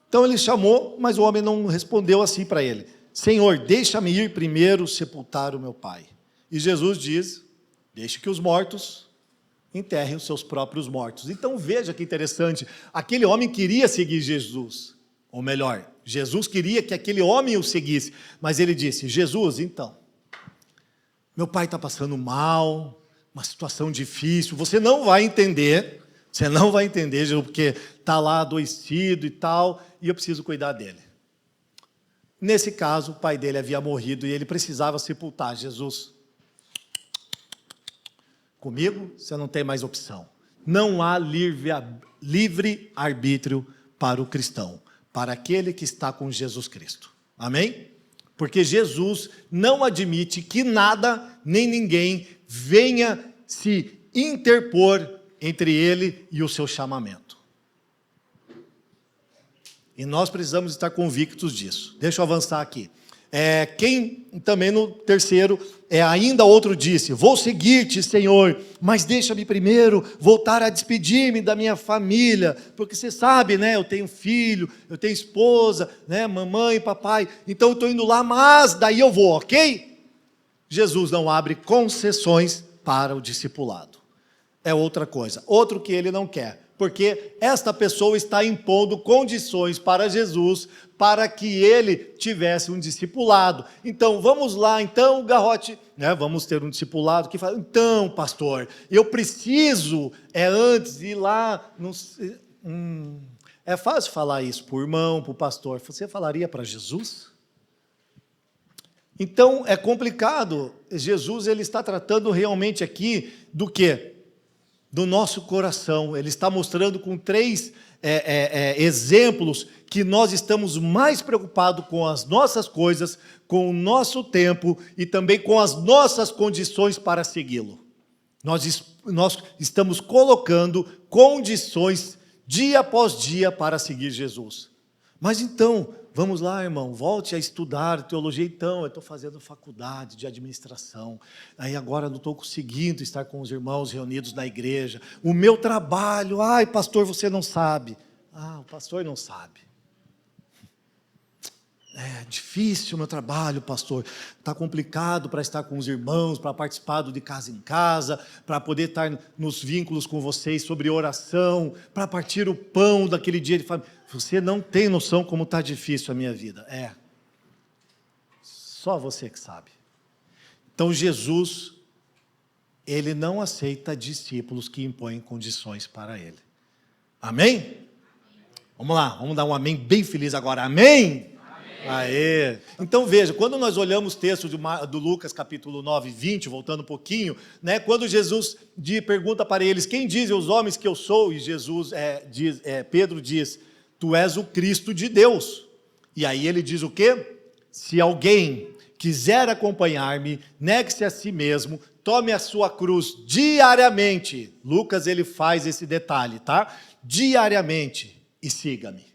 Então ele chamou, mas o homem não respondeu assim para ele. Senhor, deixa-me ir primeiro sepultar o meu pai. E Jesus diz, deixe que os mortos enterrem os seus próprios mortos. Então veja que interessante, aquele homem queria seguir Jesus, ou melhor, Jesus queria que aquele homem o seguisse, mas ele disse, Jesus, então, meu pai está passando mal, uma situação difícil, você não vai entender, Jesus, porque está lá adoecido e tal, e eu preciso cuidar dele. Nesse caso, o pai dele havia morrido e ele precisava sepultar Jesus. Comigo, você não tem mais opção. Não há livre arbítrio para o cristão, para aquele que está com Jesus Cristo. Amém? Porque Jesus não admite que nada nem ninguém venha se interpor entre ele e o seu chamamento. E nós precisamos estar convictos disso. Deixa eu avançar aqui. Quem também no terceiro, ainda outro disse: vou seguir-te, Senhor, mas deixa-me primeiro voltar a despedir-me da minha família, porque você sabe, né, eu tenho filho, eu tenho esposa, né, mamãe, papai, então eu estou indo lá, mas daí eu vou, ok? Jesus não abre concessões para o discipulado. É outra coisa, outro que ele não quer, porque esta pessoa está impondo condições para Jesus, para que ele tivesse um discipulado. Então, vamos lá, então, Garrote, né, vamos ter um discipulado que fala, então, pastor, eu preciso, antes ir lá, é fácil falar isso para o irmão, para o pastor, você falaria para Jesus? Então, é complicado. Jesus, ele está tratando realmente aqui do quê? Do nosso coração. Ele está mostrando com 3 exemplos que nós estamos mais preocupados com as nossas coisas, com o nosso tempo e também com as nossas condições para segui-lo. Nós estamos colocando condições dia após dia para seguir Jesus. Mas então, vamos lá, irmão, volte a estudar teologia. Então, eu estou fazendo faculdade de administração, aí agora não estou conseguindo estar com os irmãos reunidos na igreja. O meu trabalho, ai, pastor, você não sabe. Ah, o pastor não sabe. É difícil o meu trabalho, pastor. Está complicado para estar com os irmãos, para participar do de casa em casa, para poder estar nos vínculos com vocês sobre oração, para partir o pão daquele dia de família. Você não tem noção como está difícil a minha vida. Só você que sabe. Então Jesus, ele não aceita discípulos que impõem condições para ele. Amém? Vamos lá, vamos dar um amém bem feliz agora. Amém? Aê. Então veja, quando nós olhamos o texto do Lucas capítulo 9, 20, voltando um pouquinho, né, quando Jesus pergunta para eles, quem dizem os homens que eu sou? E Pedro diz, tu és o Cristo de Deus. E aí ele diz o quê? Se alguém quiser acompanhar-me, negue-se a si mesmo, tome a sua cruz diariamente. Lucas, ele faz esse detalhe, tá? Diariamente, e siga-me.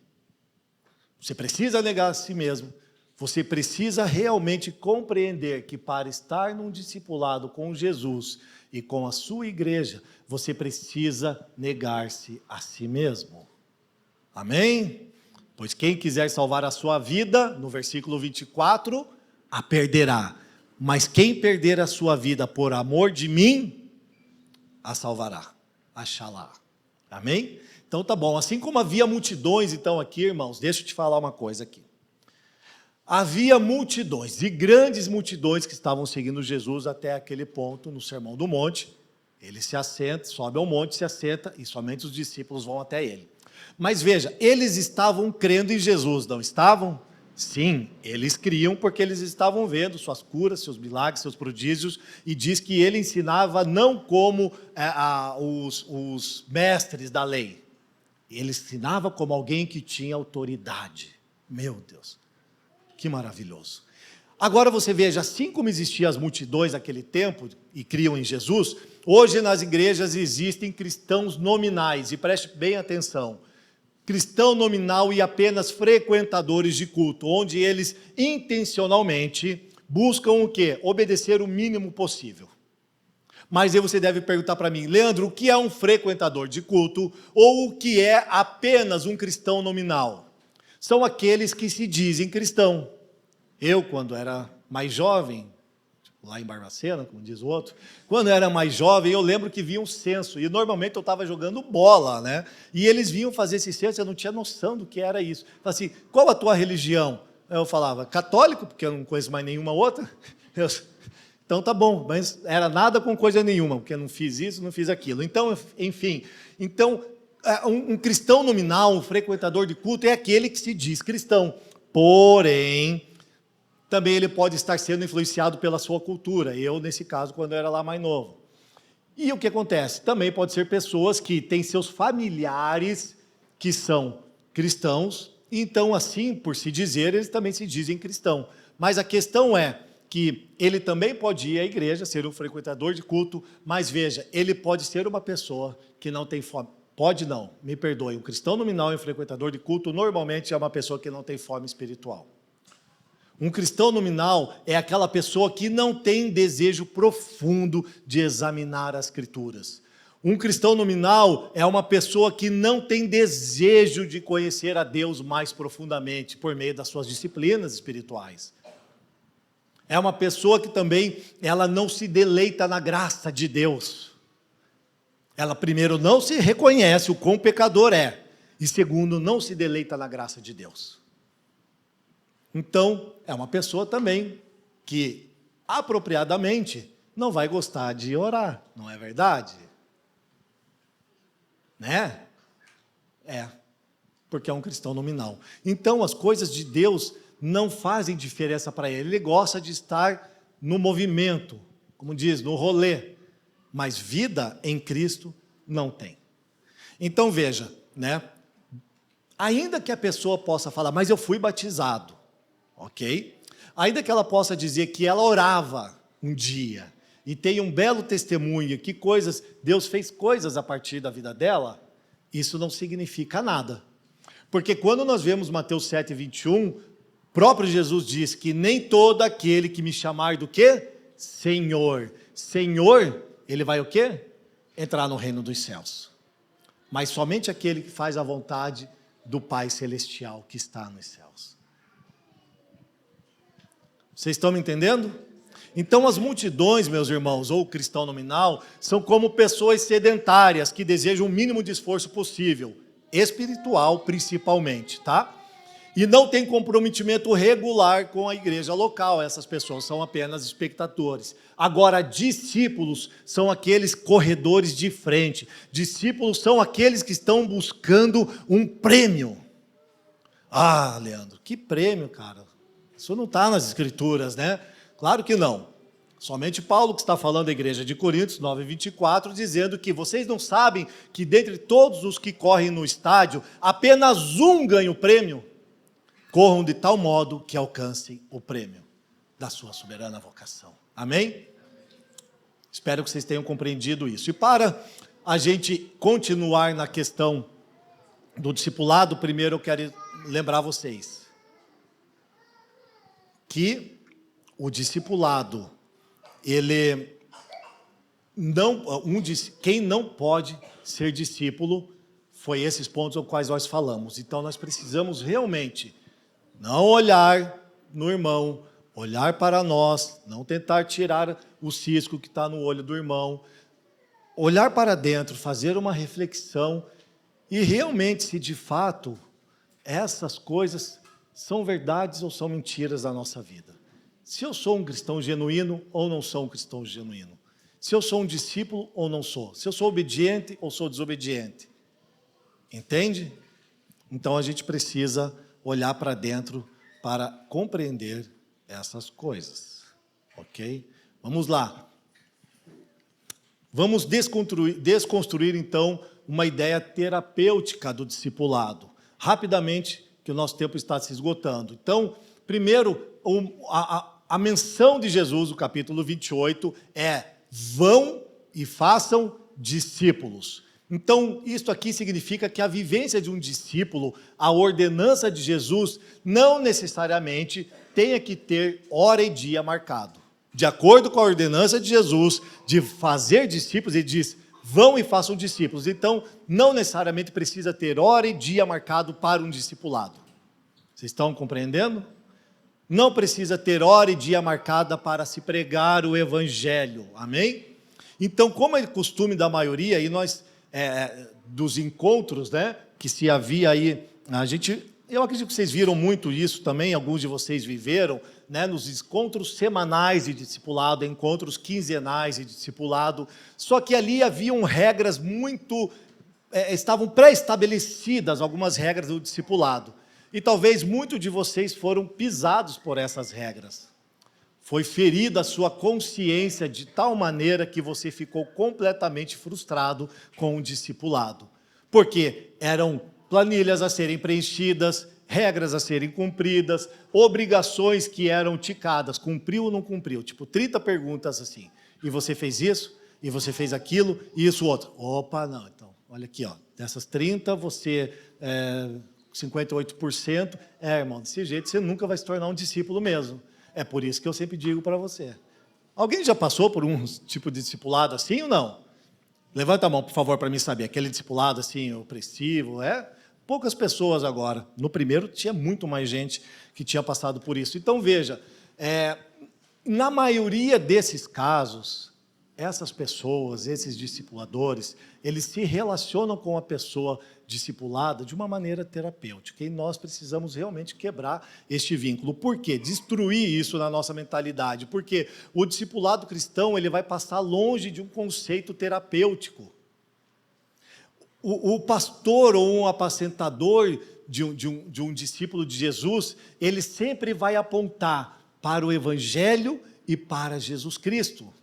Você precisa negar a si mesmo, você precisa realmente compreender que para estar num discipulado com Jesus e com a sua igreja, você precisa negar-se a si mesmo. Amém? Pois quem quiser salvar a sua vida, no versículo 24, a perderá. Mas quem perder a sua vida por amor de mim, a salvará. Achará. Amém? Então tá bom, assim como havia multidões, então aqui, irmãos, deixa eu te falar uma coisa aqui. Havia multidões, e grandes multidões que estavam seguindo Jesus até aquele ponto no Sermão do Monte. Ele se assenta, sobe ao monte, se assenta, e somente os discípulos vão até ele. Mas veja, eles estavam crendo em Jesus, não estavam? Sim, eles criam porque eles estavam vendo suas curas, seus milagres, seus prodígios, e diz que ele ensinava não como os mestres da lei. Ele ensinava como alguém que tinha autoridade. Meu Deus, que maravilhoso. Agora você veja, assim como existiam as multidões naquele tempo e criam em Jesus, hoje nas igrejas existem cristãos nominais, e preste bem atenção, cristão nominal e apenas frequentadores de culto, onde eles intencionalmente buscam o quê? Obedecer o mínimo possível. Mas aí você deve perguntar para mim, Leandro, o que é um frequentador de culto ou o que é apenas um cristão nominal? São aqueles que se dizem cristão. Eu, quando era mais jovem, lá em Barbacena, como diz o outro, quando eu era mais jovem, eu lembro que vinha um censo, e normalmente eu estava jogando bola, né? E eles vinham fazer esse censo, eu não tinha noção do que era isso. Falei assim, qual a tua religião? Eu falava, católico, porque eu não conheço mais nenhuma outra. Então tá bom, mas era nada com coisa nenhuma, porque eu não fiz isso, não fiz aquilo. Então, enfim, um cristão nominal, um frequentador de culto, é aquele que se diz cristão. Porém, também ele pode estar sendo influenciado pela sua cultura. Eu, nesse caso, quando eu era lá mais novo. E o que acontece? Também pode ser pessoas que têm seus familiares que são cristãos, e então, assim, por se dizer, eles também se dizem cristão. Mas a questão é que ele também pode ir à igreja, ser um frequentador de culto, mas veja, ele pode ser uma pessoa que não tem fome. Pode não, me perdoe, um cristão nominal e um frequentador de culto normalmente é uma pessoa que não tem fome espiritual. Um cristão nominal é aquela pessoa que não tem desejo profundo de examinar as Escrituras. Um cristão nominal é uma pessoa que não tem desejo de conhecer a Deus mais profundamente por meio das suas disciplinas espirituais. É uma pessoa que também ela não se deleita na graça de Deus. Ela, primeiro, não se reconhece o quão pecador é, e segundo, não se deleita na graça de Deus. Então, é uma pessoa também que, apropriadamente, não vai gostar de orar, não é verdade? Né? Porque é um cristão nominal. Então, as coisas de Deus não fazem diferença para ele. Ele gosta de estar no movimento, como diz, no rolê, mas vida em Cristo não tem. Então, veja, né? Ainda que a pessoa possa falar, mas eu fui batizado, ok? Ainda que ela possa dizer que ela orava um dia e tem um belo testemunho, que coisas, Deus fez coisas a partir da vida dela, isso não significa nada. Porque quando nós vemos Mateus 7, 21, próprio Jesus diz que nem todo aquele que me chamar do quê? Senhor. Senhor, ele vai o quê? Entrar no reino dos céus. Mas somente aquele que faz a vontade do Pai Celestial que está nos céus. Vocês estão me entendendo? Então as multidões, meus irmãos, ou o cristão nominal, são como pessoas sedentárias que desejam o mínimo de esforço possível, espiritual principalmente, tá? E não tem comprometimento regular com a igreja local, essas pessoas são apenas espectadores. Agora, discípulos são aqueles corredores de frente, discípulos são aqueles que estão buscando um prêmio. Ah, Leandro, que prêmio, cara? Isso não está nas escrituras, né? Claro que não. Somente Paulo que está falando da igreja de Coríntios 9:24, dizendo que vocês não sabem que dentre todos os que correm no estádio, apenas um ganha o prêmio? Corram de tal modo que alcancem o prêmio da sua soberana vocação. Amém? Espero que vocês tenham compreendido isso. E para a gente continuar na questão do discipulado, primeiro eu quero lembrar vocês que o discipulado, ele não, quem não pode ser discípulo, foi esses pontos aos quais nós falamos. Então nós precisamos realmente não olhar no irmão, olhar para nós, não tentar tirar o cisco que está no olho do irmão, olhar para dentro, fazer uma reflexão e realmente se de fato essas coisas são verdades ou são mentiras da nossa vida. Se eu sou um cristão genuíno ou não sou um cristão genuíno. Se eu sou um discípulo ou não sou. Se eu sou obediente ou sou desobediente. Entende? Então a gente precisa olhar para dentro para compreender essas coisas. Ok? Vamos lá. Vamos desconstruir então uma ideia terapêutica do discipulado. Rapidamente, que o nosso tempo está se esgotando. Então, primeiro, a menção de Jesus, no capítulo 28, é: vão e façam discípulos. Então, isso aqui significa que a vivência de um discípulo, a ordenança de Jesus, não necessariamente tenha que ter hora e dia marcado. De acordo com a ordenança de Jesus, de fazer discípulos, ele diz: vão e façam discípulos. Então, não necessariamente precisa ter hora e dia marcado para um discipulado. Vocês estão compreendendo? Não precisa ter hora e dia marcada para se pregar o evangelho, amém? Então, como é costume da maioria, e nós, dos encontros, né, que se havia aí, a gente eu acredito que vocês viram muito isso também, alguns de vocês viveram, né, nos encontros semanais de discipulado, encontros quinzenais de discipulado, só que ali haviam regras muito, estavam pré-estabelecidas, algumas regras do discipulado, e talvez muitos de vocês foram pisados por essas regras. Foi ferida a sua consciência de tal maneira que você ficou completamente frustrado com o discipulado, porque eram planilhas a serem preenchidas, regras a serem cumpridas, obrigações que eram ticadas, cumpriu ou não cumpriu, tipo 30 perguntas assim, e você fez isso, e você fez aquilo, e isso outro. Opa, não, então, olha aqui, ó, dessas 30, você, 58%, irmão, desse jeito você nunca vai se tornar um discípulo mesmo. É por isso que eu sempre digo para você. Alguém já passou por um tipo de discipulado assim ou não? Levanta a mão, por favor, para mim saber. Aquele discipulado assim, opressivo, Poucas pessoas agora. No primeiro tinha muito mais gente que tinha passado por isso. Então veja, na maioria desses casos, essas pessoas, esses discipuladores, eles se relacionam com a pessoa discipulada de uma maneira terapêutica. E nós precisamos realmente quebrar este vínculo. Por quê? Destruir isso na nossa mentalidade. Porque o discipulado cristão ele vai passar longe de um conceito terapêutico. O pastor ou um apacentador de um discípulo de Jesus, ele sempre vai apontar para o Evangelho e para Jesus Cristo.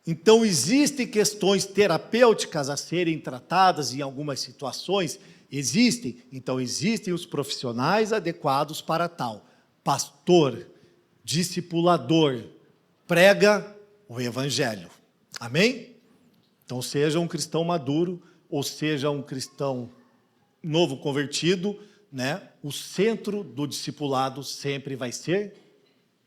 Então, existem questões terapêuticas a serem tratadas em algumas situações? Existem. Então, existem os profissionais adequados para tal. Pastor, discipulador, prega o Evangelho. Amém? Então, seja um cristão maduro, ou seja um cristão novo convertido, né? O centro do discipulado sempre vai ser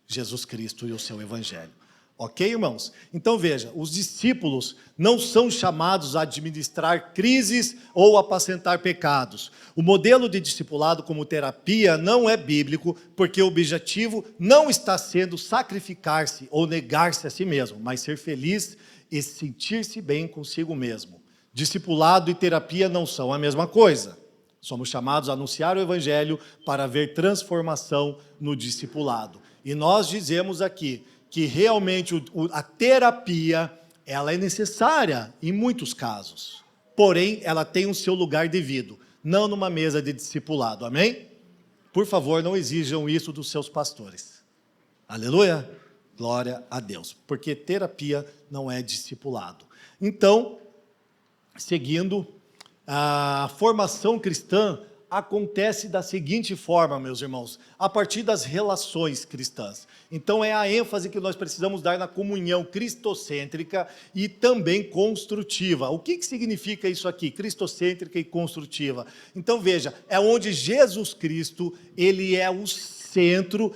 Jesus Cristo e o seu Evangelho. Ok, irmãos? Então, veja, os discípulos não são chamados a administrar crises ou apacentar pecados. O modelo de discipulado como terapia não é bíblico, porque o objetivo não está sendo sacrificar-se ou negar-se a si mesmo, mas ser feliz e sentir-se bem consigo mesmo. Discipulado e terapia não são a mesma coisa. Somos chamados a anunciar o Evangelho para ver transformação no discipulado. E nós dizemos aqui que realmente a terapia ela é necessária em muitos casos. Porém, ela tem o seu lugar devido, não numa mesa de discipulado. Amém? Por favor, não exijam isso dos seus pastores. Aleluia? Glória a Deus, porque terapia não é discipulado. Então, seguindo, a formação cristã acontece da seguinte forma, meus irmãos, a partir das relações cristãs. Então, é a ênfase que nós precisamos dar na comunhão cristocêntrica e também construtiva. O que significa isso aqui, cristocêntrica e construtiva? Então, veja, é onde Jesus Cristo, ele é o centro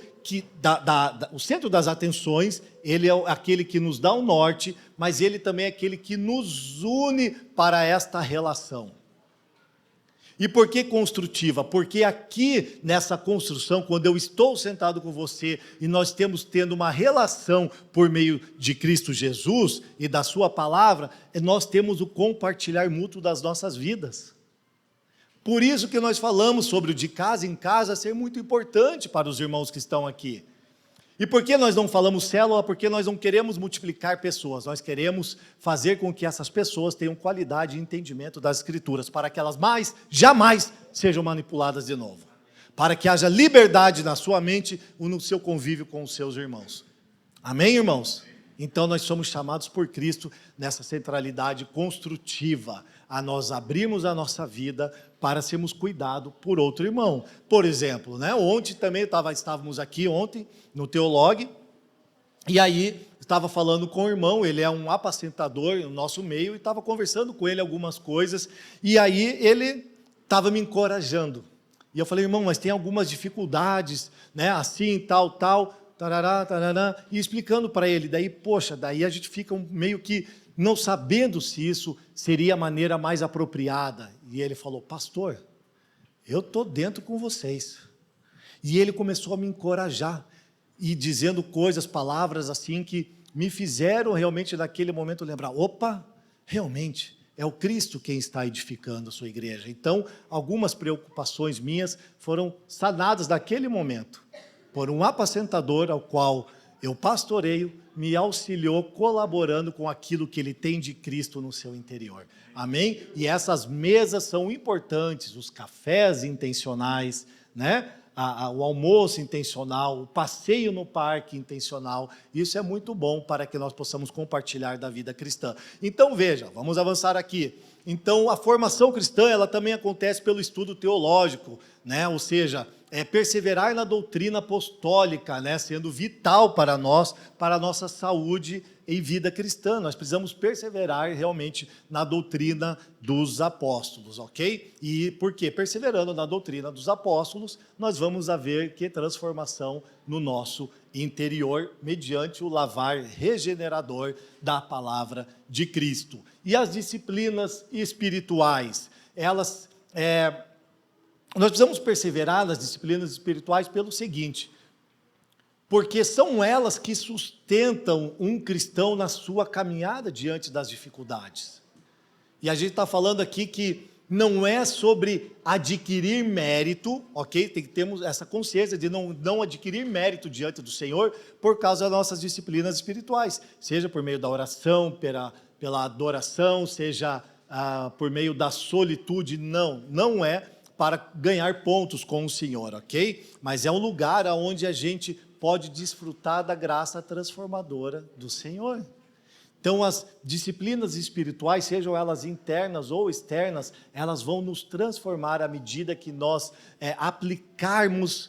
o centro das atenções, ele é aquele que nos dá o norte, mas ele também é aquele que nos une para esta relação. E por que construtiva? Porque aqui nessa construção, quando eu estou sentado com você e nós tendo uma relação por meio de Cristo Jesus e da sua palavra, nós temos o compartilhar mútuo das nossas vidas. Por isso que nós falamos sobre o de casa em casa ser muito importante para os irmãos que estão aqui. E por que nós não falamos célula? Porque nós não queremos multiplicar pessoas, nós queremos fazer com que essas pessoas tenham qualidade e entendimento das Escrituras, para que elas jamais sejam manipuladas de novo. Para que haja liberdade na sua mente e no seu convívio com os seus irmãos. Amém, irmãos? Então nós somos chamados por Cristo nessa centralidade construtiva, a nós abrirmos a nossa vida para sermos cuidados por outro irmão. Por exemplo, né, ontem também estávamos aqui ontem no Teolog, e aí estava falando com o irmão, ele é um apacentador no nosso meio, e estava conversando com ele algumas coisas, e aí ele estava me encorajando. E eu falei, irmão, mas tem algumas dificuldades, né, assim, tal, tarará, tarará, e explicando para ele, daí a gente fica meio que não sabendo se isso seria a maneira mais apropriada. E ele falou, pastor, eu estou dentro com vocês. E ele começou a me encorajar, e dizendo coisas, palavras assim, que me fizeram realmente naquele momento lembrar, opa, realmente, é o Cristo quem está edificando a sua igreja. Então, algumas preocupações minhas foram sanadas naquele momento, por um apacentador ao qual eu pastoreio, me auxiliou colaborando com aquilo que ele tem de Cristo no seu interior. Amém? E essas mesas são importantes, os cafés intencionais, né? O almoço intencional, o passeio no parque intencional, isso é muito bom para que nós possamos compartilhar da vida cristã. Então veja, vamos avançar aqui. Então a formação cristã, ela também acontece pelo estudo teológico, né? Ou seja, perseverar na doutrina apostólica, né? Sendo vital para nós, para a nossa saúde em vida cristã. Nós precisamos perseverar realmente na doutrina dos apóstolos, ok? E por quê? Perseverando na doutrina dos apóstolos, nós vamos haver que transformação no nosso interior, mediante o lavar regenerador da palavra de Cristo. E as disciplinas espirituais, elas... nós precisamos perseverar nas disciplinas espirituais pelo seguinte, porque são elas que sustentam um cristão na sua caminhada diante das dificuldades. E a gente está falando aqui que não é sobre adquirir mérito, ok? Tem que termos essa consciência de não adquirir mérito diante do Senhor por causa das nossas disciplinas espirituais, seja por meio da oração, pela adoração, seja por meio da solitude, não é para ganhar pontos com o Senhor, ok? Mas é um lugar onde a gente pode desfrutar da graça transformadora do Senhor. Então, as disciplinas espirituais, sejam elas internas ou externas, elas vão nos transformar à medida que nós aplicarmos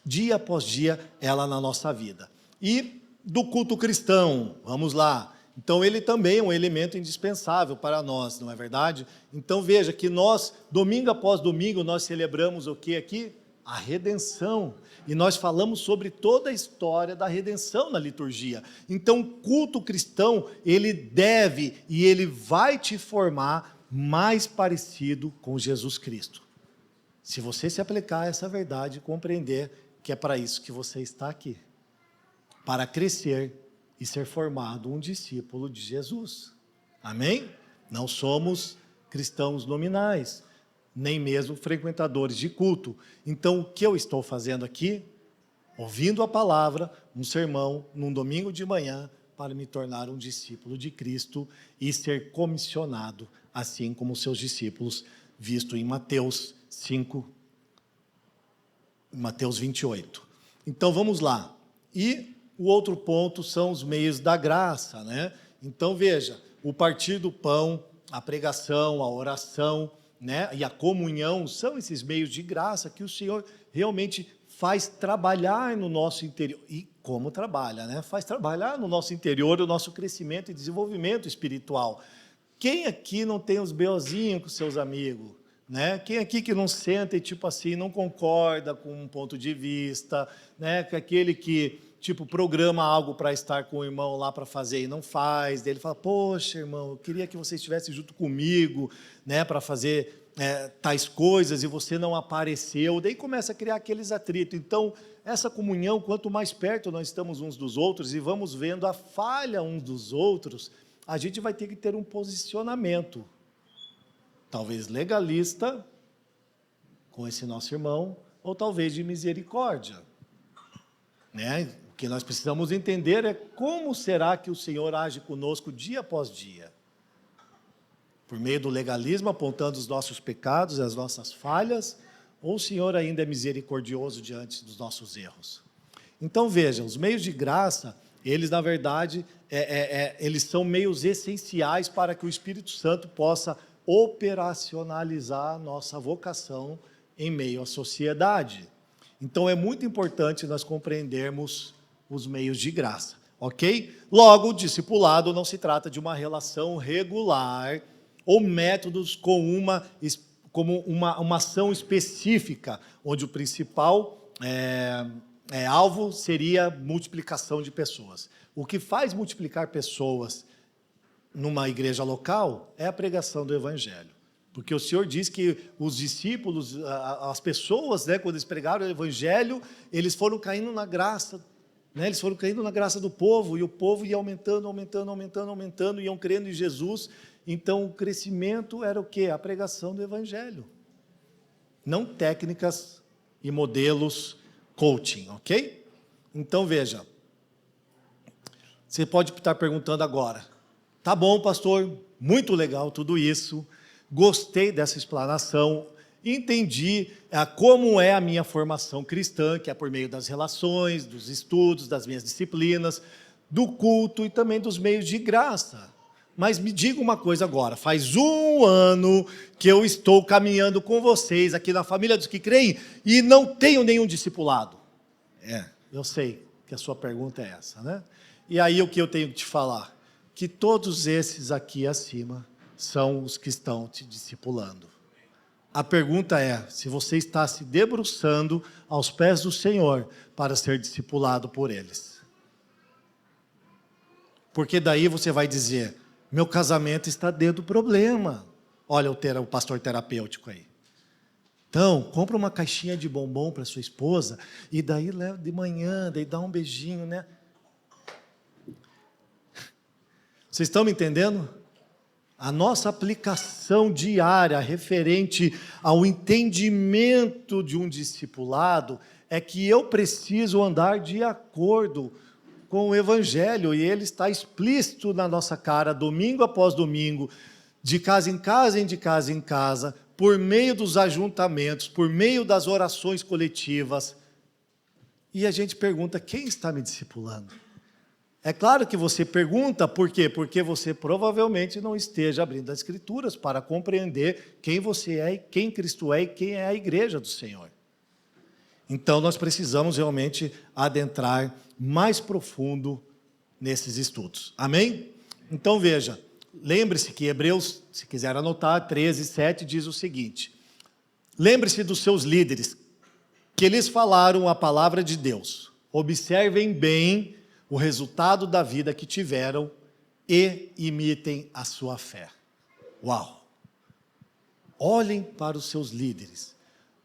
dia após dia ela na nossa vida. E do culto cristão, vamos lá. Então, ele também é um elemento indispensável para nós, não é verdade? Então, veja que nós, domingo após domingo, nós celebramos o que aqui? A redenção. E nós falamos sobre toda a história da redenção na liturgia. Então, o culto cristão, ele deve e ele vai te formar mais parecido com Jesus Cristo. Se você se aplicar a essa verdade e compreender que é para isso que você está aqui. Para crescer e ser formado um discípulo de Jesus. Amém? Não somos cristãos nominais, nem mesmo frequentadores de culto. Então, o que eu estou fazendo aqui? Ouvindo a palavra, um sermão, num domingo de manhã, para me tornar um discípulo de Cristo e ser comissionado, assim como seus discípulos, visto em Mateus 5, Mateus 28. Então, vamos lá. E o outro ponto são os meios da graça, né? Então, veja, o partir do pão, a pregação, a oração, né, e a comunhão, são esses meios de graça que o Senhor realmente faz trabalhar no nosso interior. E como trabalha, né? Faz trabalhar no nosso interior o nosso crescimento e desenvolvimento espiritual. Quem aqui não tem os beozinhos com seus amigos? Né? Quem aqui que não senta e, tipo assim, não concorda com um ponto de vista, né? Que aquele que, tipo, programa algo para estar com o irmão lá para fazer e não faz, daí ele fala, poxa, irmão, eu queria que você estivesse junto comigo, né, para fazer tais coisas e você não apareceu, daí começa a criar aqueles atritos. Então, essa comunhão, quanto mais perto nós estamos uns dos outros e vamos vendo a falha uns dos outros, a gente vai ter que ter um posicionamento, talvez legalista, com esse nosso irmão, ou talvez de misericórdia, né? O que nós precisamos entender é como será que o Senhor age conosco dia após dia. Por meio do legalismo, apontando os nossos pecados e as nossas falhas, ou o Senhor ainda é misericordioso diante dos nossos erros? Então, veja, os meios de graça, eles, na verdade, eles são meios essenciais para que o Espírito Santo possa operacionalizar a nossa vocação em meio à sociedade. Então, é muito importante nós compreendermos os meios de graça, ok? Logo, o discipulado não se trata de uma relação regular ou métodos como uma ação específica, onde o principal alvo seria multiplicação de pessoas. O que faz multiplicar pessoas numa igreja local é a pregação do Evangelho. Porque o Senhor diz que os discípulos, as pessoas, né, quando eles pregaram o Evangelho, eles foram caindo na graça, né, eles foram caindo na graça do povo, e o povo ia aumentando, iam crendo em Jesus, Então, o crescimento era o quê? A pregação do Evangelho. Não técnicas e modelos coaching, ok? Então, veja. Você pode estar perguntando agora. Tá bom, pastor, muito legal tudo isso. Gostei dessa explanação. Entendi como é a minha formação cristã, que é por meio das relações, dos estudos, das minhas disciplinas, do culto e também dos meios de graça. Mas me diga uma coisa agora, faz 1 ano que eu estou caminhando com vocês aqui na família dos que creem e não tenho nenhum discipulado. Eu sei que a sua pergunta é essa, né? E aí o que eu tenho que te falar? Que todos esses aqui acima são os que estão te discipulando. A pergunta é, se você está se debruçando aos pés do Senhor para ser discipulado por eles. Porque daí você vai dizer, meu casamento está dentro do problema. Olha o pastor terapêutico aí. Então, compra uma caixinha de bombom para sua esposa e daí leva de manhã, daí dá um beijinho, né? Vocês estão me entendendo? A nossa aplicação diária referente ao entendimento de um discipulado é que eu preciso andar de acordo com o Evangelho, e ele está explícito na nossa cara, domingo após domingo, de casa em casa, de casa em casa, por meio dos ajuntamentos, por meio das orações coletivas. E a gente pergunta, quem está me discipulando? É claro que você pergunta por quê? Porque você provavelmente não esteja abrindo as Escrituras para compreender quem você é, quem Cristo é e quem é a igreja do Senhor. Então, nós precisamos realmente adentrar mais profundo nesses estudos. Amém? Então, veja, lembre-se que Hebreus, se quiser anotar, 13:7 diz o seguinte, lembre-se dos seus líderes, que eles falaram a palavra de Deus. Observem bem o resultado da vida que tiveram e imitem a sua fé. Uau! Olhem para os seus líderes,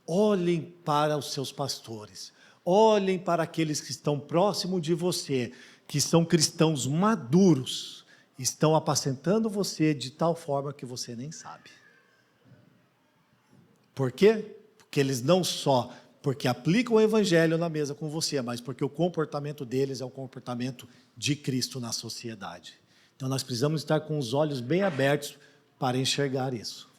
olhem para os seus pastores, olhem para aqueles que estão próximo de você, que são cristãos maduros, estão apacentando você de tal forma que você nem sabe. Por quê? Porque eles não só porque aplicam o Evangelho na mesa com você, mas porque o comportamento deles é o comportamento de Cristo na sociedade. Então nós precisamos estar com os olhos bem abertos para enxergar isso.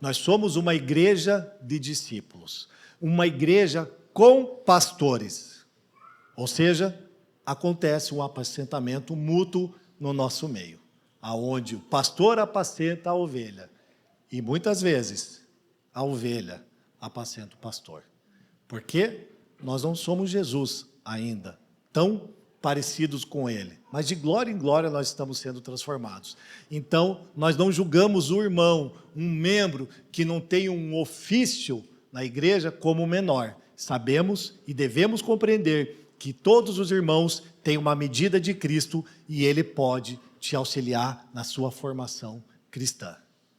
Nós somos uma igreja de discípulos, uma igreja com pastores, ou seja, acontece um apacentamento mútuo no nosso meio, aonde o pastor apacenta a ovelha, e muitas vezes a ovelha apacenta o pastor. Porque nós não somos Jesus ainda, tão parecidos com Ele. Mas de glória em glória nós estamos sendo transformados. Então, nós não julgamos o irmão, um membro que não tem um ofício na igreja como menor. Sabemos e devemos compreender que todos os irmãos têm uma medida de Cristo e Ele pode te auxiliar na sua formação cristã.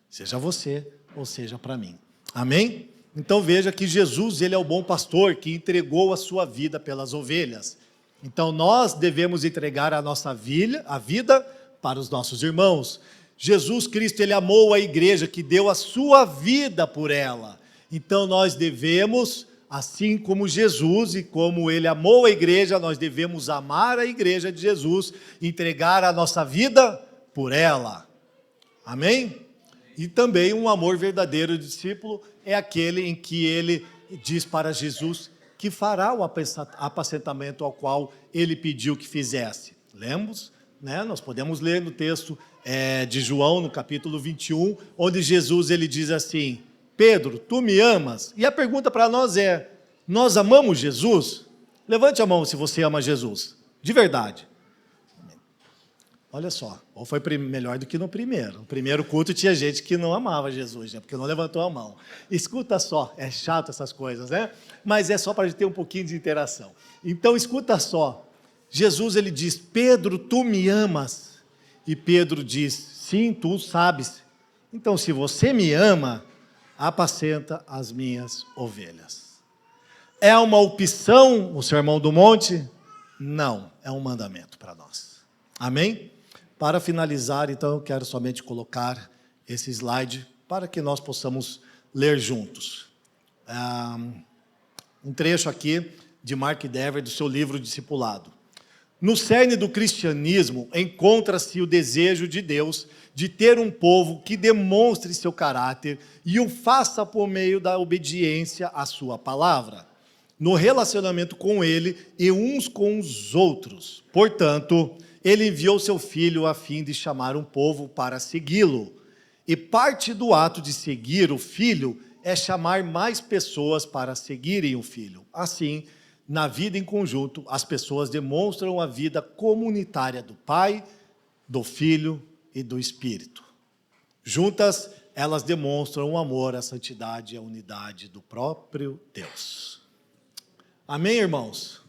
Seja você ou seja para mim. Amém? Então veja que Jesus, ele é o bom pastor que entregou a sua vida pelas ovelhas. Então nós devemos entregar a nossa vida para os nossos irmãos. Jesus Cristo, ele amou a igreja, que deu a sua vida por ela. Então nós devemos, assim como Jesus e como ele amou a igreja, nós devemos amar a igreja de Jesus, entregar a nossa vida por ela. Amém? E também um amor verdadeiro de discípulo é aquele em que ele diz para Jesus que fará o apacentamento ao qual ele pediu que fizesse. Lemos, né? Nós podemos ler no texto de João, no capítulo 21, onde Jesus ele diz assim, Pedro, tu me amas? E a pergunta para nós é, nós amamos Jesus? Levante a mão se você ama Jesus, de verdade. Olha só, ou foi melhor do que no primeiro. No primeiro culto tinha gente que não amava Jesus, né? Porque não levantou a mão. Escuta só, é chato essas coisas, né? Mas é só para a gente ter um pouquinho de interação. Então, escuta só. Jesus, ele diz, Pedro, tu me amas? E Pedro diz, sim, tu sabes. Então, se você me ama, apacenta as minhas ovelhas. É uma opção o Sermão do Monte? Não, é um mandamento para nós. Amém? Para finalizar, então, eu quero somente colocar esse slide para que nós possamos ler juntos. Um trecho aqui de Mark Dever, do seu livro Discipulado. No cerne do cristianismo encontra-se o desejo de Deus de ter um povo que demonstre seu caráter e o faça por meio da obediência à sua palavra, no relacionamento com ele e uns com os outros. Portanto, ele enviou seu filho a fim de chamar um povo para segui-lo. E parte do ato de seguir o filho é chamar mais pessoas para seguirem o filho. Assim, na vida em conjunto, as pessoas demonstram a vida comunitária do Pai, do Filho e do Espírito. Juntas, elas demonstram o amor, a santidade e a unidade do próprio Deus. Amém, irmãos?